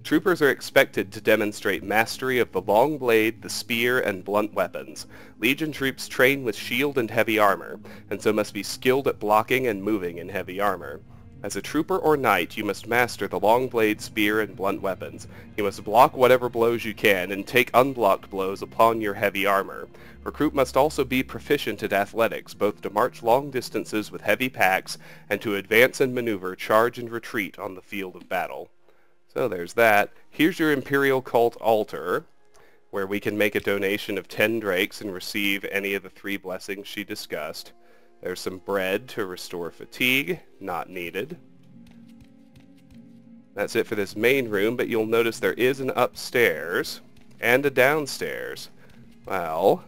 Troopers are expected to demonstrate mastery of the long blade, the spear, and blunt weapons. Legion troops train with shield and heavy armor, and so must be skilled at blocking and moving in heavy armor. As a trooper or knight, you must master the long blade, spear, and blunt weapons. You must block whatever blows you can, and take unblocked blows upon your heavy armor. Recruit must also be proficient at athletics, both to march long distances with heavy packs, and to advance and maneuver, charge and retreat on the field of battle. So there's that. Here's your Imperial Cult altar, where we can make a donation of 10 drakes and receive any of the 3 blessings she discussed. There's some bread to restore fatigue, not needed. That's it for this main room, but you'll notice there is an upstairs and a downstairs. Well,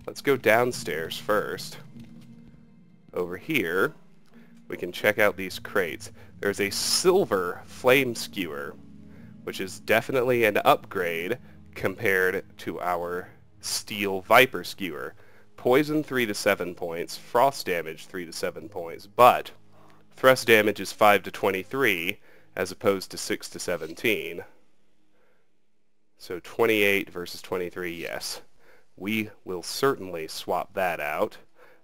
let's go downstairs first. Over here, we can check out these crates. There's a silver flame skewer, which is definitely an upgrade compared to our steel viper skewer. Poison 3 to 7 points, frost damage 3 to 7 points, but thrust damage is 5 to 23 as opposed to 6 to 17. So 28 versus 23, yes. We will certainly swap that out.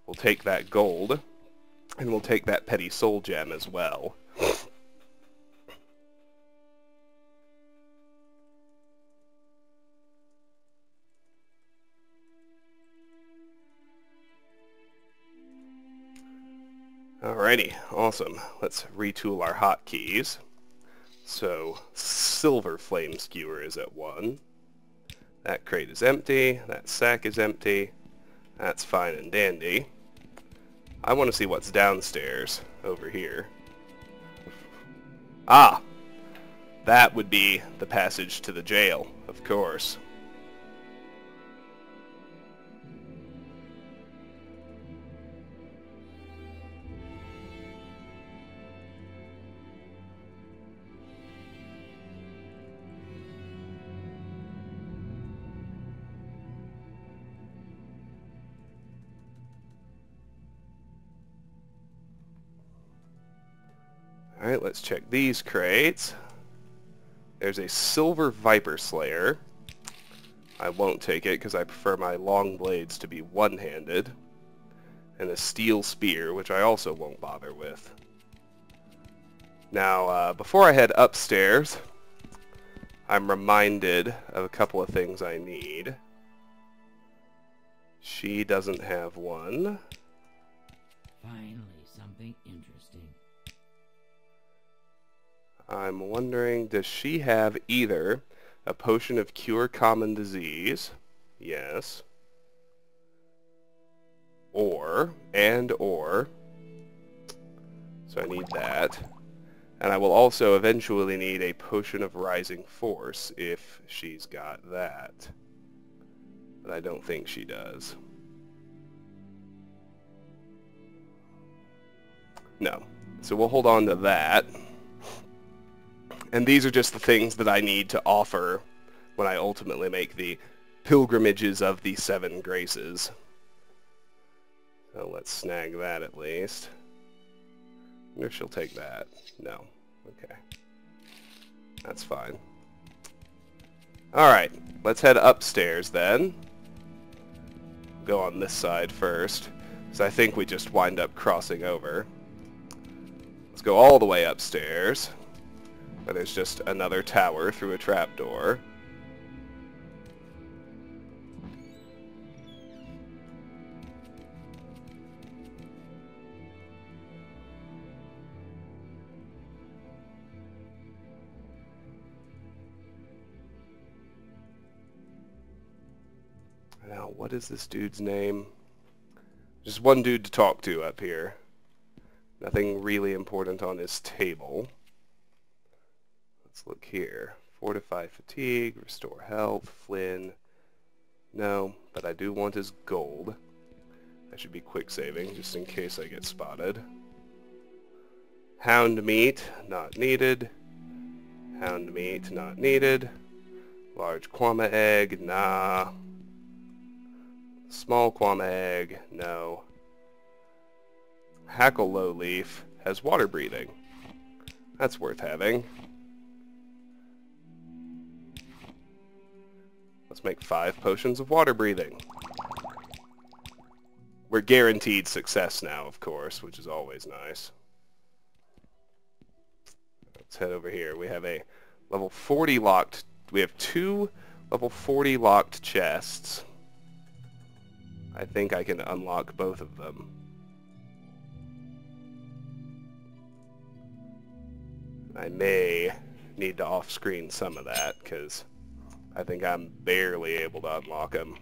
We'll take that gold, and we'll take that petty soul gem as well. Alrighty, awesome. Let's retool our hotkeys. So, silver flame skewer is at 1. That crate is empty. That sack is empty. That's fine and dandy. I want to see what's downstairs over here. Ah! That would be the passage to the jail, of course. Alright, let's check these crates. There's a Silver Viper Slayer. I won't take it because I prefer my long blades to be one-handed. And a Steel Spear, which I also won't bother with. Now, before I head upstairs, I'm reminded of a couple of things I need. She doesn't have one. Finally, something interesting. I'm wondering, does she have either a potion of cure common disease? Yes. Or, so I need that. And I will also eventually need a potion of rising force if she's got that. But I don't think she does. No. So we'll hold on to that. And these are just the things that I need to offer when I ultimately make the pilgrimages of the 7 graces. So let's snag that at least. I wonder if she'll take that. No. Okay. That's fine. Alright, let's head upstairs then. Go on this side first, because I think we just wind up crossing over. Let's go all the way upstairs, where there's just another tower through a trapdoor. Now, what is this dude's name? Just one dude to talk to up here. Nothing really important on his table. Let's look here. Fortify fatigue, restore health, Flynn. No, but I do want his gold. I should be quick saving just in case I get spotted. Hound meat, not needed. Hound meat, not needed. Large Kwama egg, nah. Small Kwama egg, no. Hackle low leaf has water breathing. That's worth having. Let's make 5 potions of water breathing. We're guaranteed success now, of course, which is always nice. Let's head over here. We have a level 40 locked... We have 2 level 40 locked chests. I think I can unlock both of them. I may need to off-screen some of that, because I think I'm barely able to unlock them.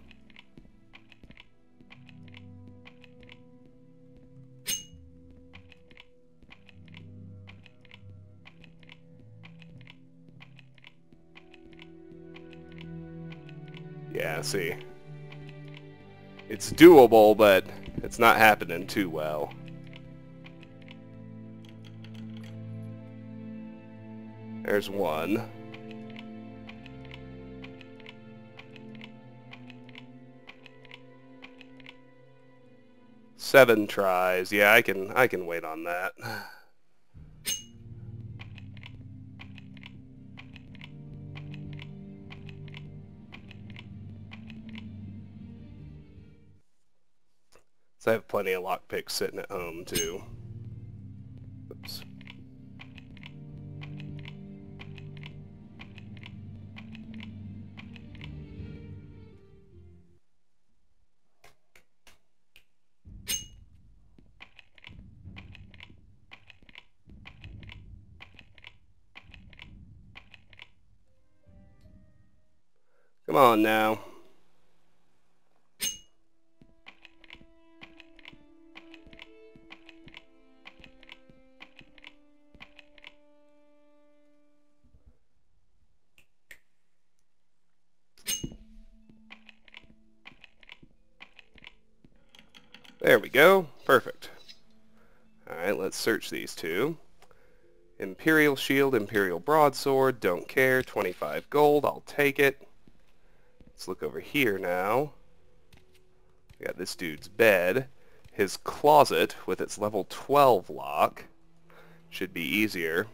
Yeah, see. It's doable, but it's not happening too well. There's one. Seven tries. Yeah, I can wait on that. So I have plenty of lockpicks sitting at home too. Oops. Come on now. There we go. Perfect. Alright, let's search these two. Imperial Shield, Imperial Broadsword, don't care, 25 gold, I'll take it. Let's look over here now. We got this dude's bed. His closet, with its level 12 lock, should be easier.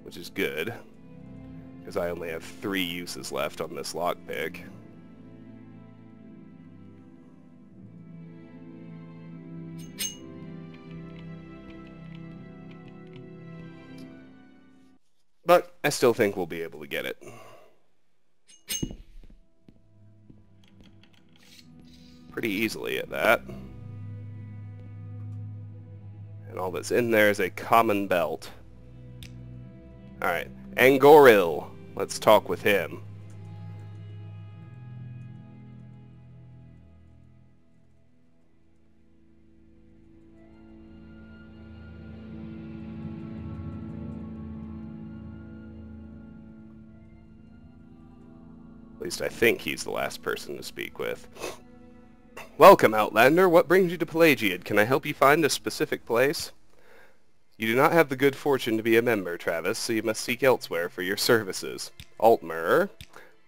Which is good, because I only have 3 uses left on this lockpick. But I still think we'll be able to get it. Pretty easily at that. And all that's in there is a common belt. Alright, Angoril. Let's talk with him. At least I think he's the last person to speak with. Welcome, Outlander. What brings you to Pelagiad? Can I help you find a specific place? You do not have the good fortune to be a member, Travis, so you must seek elsewhere for your services. Altmer.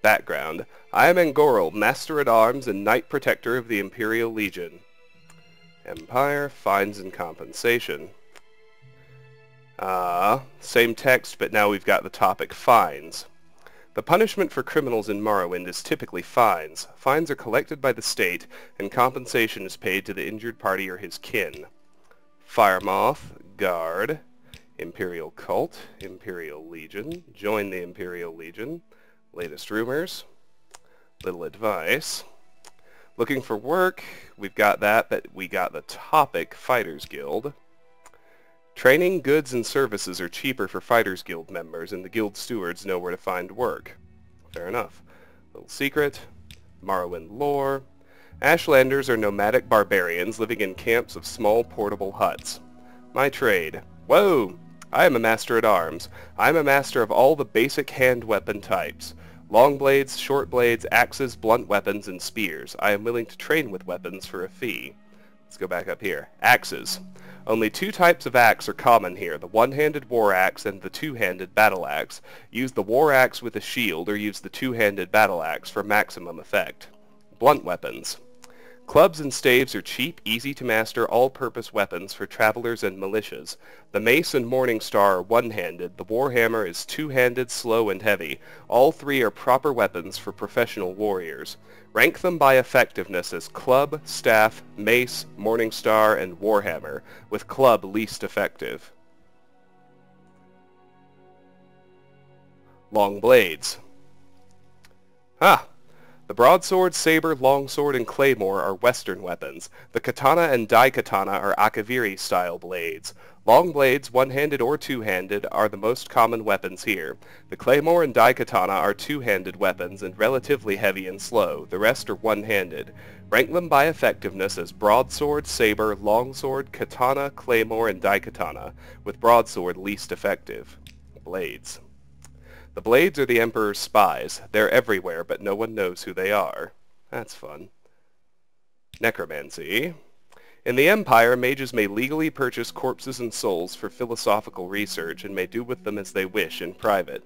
Background. I am Angoril, Master-at-Arms and Knight Protector of the Imperial Legion. Empire, Fines and Compensation. Same text, but now we've got the topic fines. The punishment for criminals in Morrowind is typically fines. Fines are collected by the state, and compensation is paid to the injured party or his kin. Firemoth, Guard, Imperial Cult, Imperial Legion, join the Imperial Legion, latest rumors, little advice. Looking for work, we've got that, but we got the topic Fighters Guild. Training, goods, and services are cheaper for Fighters Guild members, and the guild stewards know where to find work. Fair enough. Little secret. Morrowind lore. Ashlanders are nomadic barbarians living in camps of small portable huts. My trade. Whoa! I am a master-at-arms. I am a master of all the basic hand weapon types. Long blades, short blades, axes, blunt weapons, and spears. I am willing to train with weapons for a fee. Let's go back up here. Axes. Only 2 types of axe are common here, the one-handed war axe and the two-handed battle axe. Use the war axe with a shield or use the two-handed battle axe for maximum effect. Blunt weapons. Clubs and staves are cheap, easy-to-master, all-purpose weapons for travelers and militias. The mace and morning star are one-handed, the warhammer is two-handed, slow, and heavy. All 3 are proper weapons for professional warriors. Rank them by effectiveness as club, staff, mace, morning star, and warhammer, with club least effective. Long blades. The broadsword, saber, longsword, and claymore are Western weapons. The katana and daikatana are Akaviri-style blades. Long blades, one-handed or two-handed, are the most common weapons here. The claymore and daikatana are two-handed weapons and relatively heavy and slow. The rest are one-handed. Rank them by effectiveness as broadsword, saber, longsword, katana, claymore, and daikatana, with broadsword least effective. Blades. The blades are the Emperor's spies. They're everywhere, but no one knows who they are. That's fun. Necromancy. In the Empire, mages may legally purchase corpses and souls for philosophical research and may do with them as they wish in private.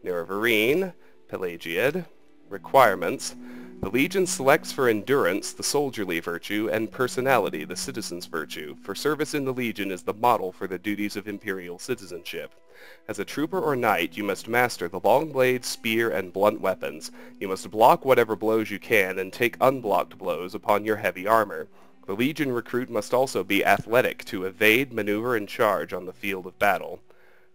Nerevarine, Pelagiad. Requirements. The Legion selects for endurance, the soldierly virtue, and personality, the citizen's virtue. For service in the Legion is the model for the duties of Imperial citizenship. As a trooper or knight, you must master the long blade, spear, and blunt weapons. You must block whatever blows you can and take unblocked blows upon your heavy armor. The Legion recruit must also be athletic to evade, maneuver, and charge on the field of battle.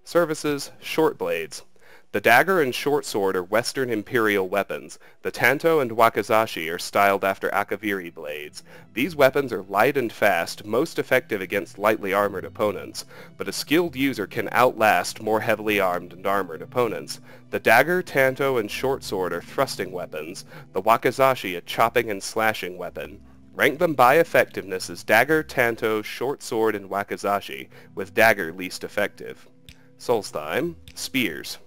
Services, short blades. The dagger and short sword are Western Imperial weapons. The tanto and wakizashi are styled after Akaviri blades. These weapons are light and fast, most effective against lightly armored opponents, but a skilled user can outlast more heavily armed and armored opponents. The dagger, tanto, and short sword are thrusting weapons, the wakizashi a chopping and slashing weapon. Rank them by effectiveness as dagger, tanto, short sword, and wakizashi, with dagger least effective. Solstheim, spears.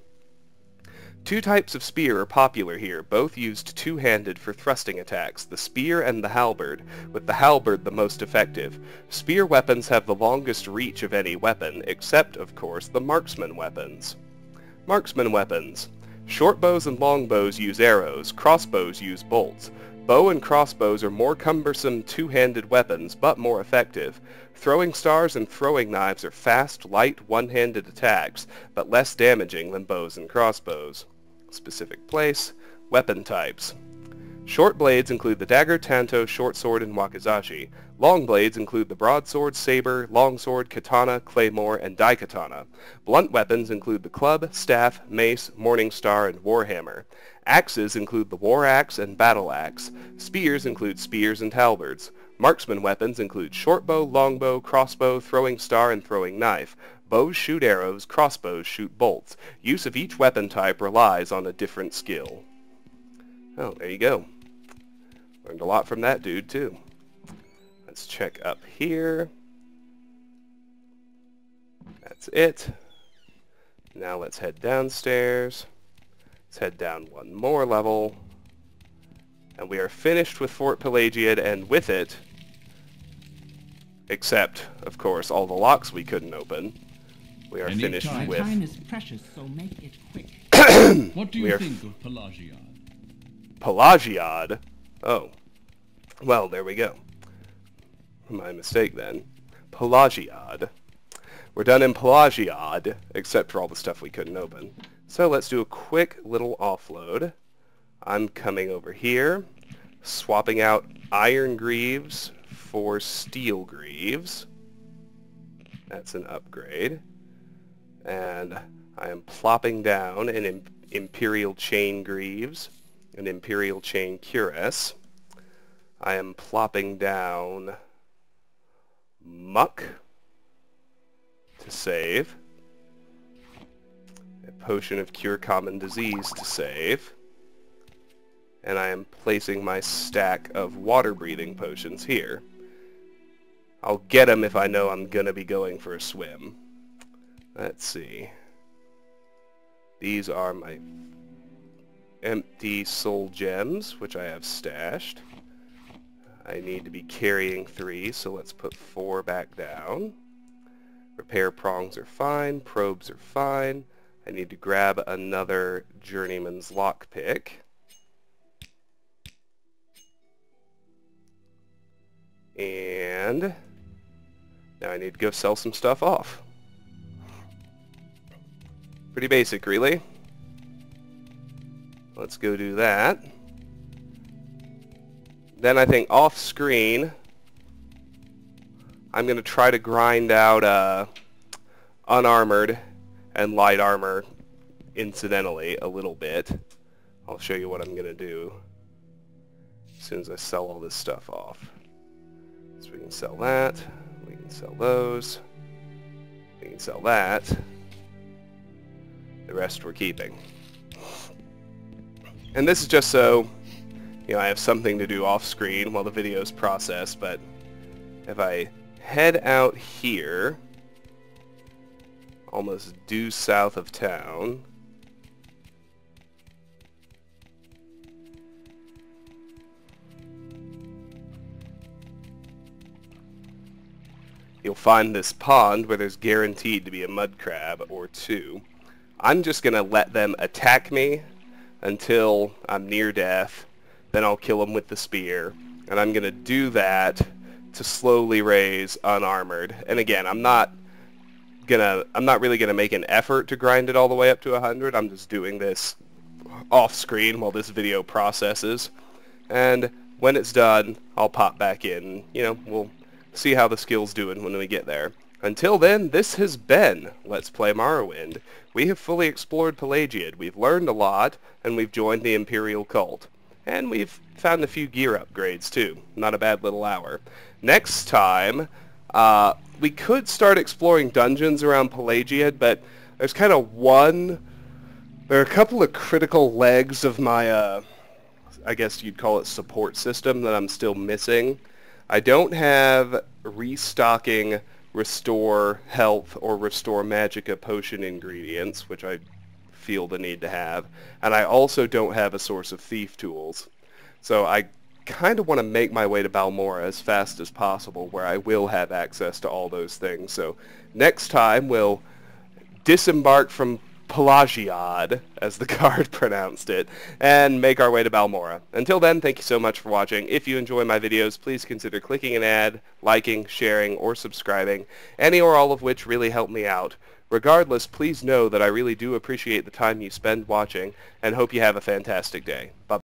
Two types of spear are popular here, both used two-handed for thrusting attacks, the spear and the halberd, with the halberd the most effective. Spear weapons have the longest reach of any weapon, except, of course, the marksman weapons. Marksman weapons. Short bows and long bows use arrows, crossbows use bolts. Bow and crossbows are more cumbersome two-handed weapons, but more effective. Throwing stars and throwing knives are fast, light, one-handed attacks, but less damaging than bows and crossbows. Specific place, weapon types. Short blades include the dagger, tanto, short sword, and wakizashi. Long blades include the broadsword, saber, longsword, katana, claymore, and daikatana. Blunt weapons include the club, staff, mace, morning star, and warhammer. Axes include the war axe and battle axe. Spears include spears and halberds. Marksman weapons include shortbow, longbow, crossbow, throwing star, and throwing knife. Bows shoot arrows, crossbows shoot bolts. Use of each weapon type relies on a different skill. Oh, there you go. Learned a lot from that dude, too. Let's check up here. That's it. Now let's head downstairs. Let's head down one more level. And we are finished with Fort Pelagiad, and with it, except, of course, all the locks we couldn't open, we are finished with... Time is precious, so make it quick. What do you think of Pelagiad? Pelagiad? Oh. Well, there we go. My mistake, then. Pelagiad. We're done in Pelagiad, except for all the stuff we couldn't open. So let's do a quick little offload. I'm coming over here, swapping out iron greaves for steel greaves. That's an upgrade. And I am plopping down an Imperial chain greaves, an Imperial chain cuirass. I am plopping down muck to save, a potion of cure common disease to save, and I am placing my stack of water-breathing potions here. I'll get them if I know I'm gonna be going for a swim. Let's see. These are my empty soul gems, which I have stashed. I need to be carrying 3, so let's put 4 back down. Repair prongs are fine, probes are fine. I need to grab another journeyman's lockpick. And now I need to go sell some stuff off. Pretty basic, really. Let's go do that. Then I think off-screen, I'm going to try to grind out unarmored and light armor incidentally a little bit. I'll show you what I'm going to do as soon as I sell all this stuff off. So we can sell that, we can sell those, we can sell that. The rest we're keeping. And this is just so, you know, I have something to do off screen while the video's processed, but if I head out here, almost due south of town, you'll find this pond where there's guaranteed to be a mud crab or 2. I'm just going to let them attack me until I'm near death. Then I'll kill them with the spear. And I'm going to do that to slowly raise unarmored. And again, I'm not really going to make an effort to grind it all the way up to 100. I'm just doing this off screen while this video processes. And when it's done, I'll pop back in. You know, we'll see how the skill's doing when we get there. Until then, this has been Let's Play Morrowind. We have fully explored Pelagiad, we've learned a lot, and we've joined the Imperial Cult. And we've found a few gear upgrades too. Not a bad little hour. Next time, we could start exploring dungeons around Pelagiad, but there's kind of there are a couple of critical legs of my, I guess you'd call it support system that I'm still missing. I don't have restocking restore health or restore magicka potion ingredients, which I feel the need to have. And I also don't have a source of thief tools. So I kind of want to make my way to Balmora as fast as possible, where I will have access to all those things. So next time we'll disembark from Pelagiad, as the card pronounced it, and make our way to Balmora. Until then, thank you so much for watching. If you enjoy my videos, please consider clicking an ad, liking, sharing, or subscribing, any or all of which really help me out. Regardless, please know that I really do appreciate the time you spend watching, and hope you have a fantastic day. Bye.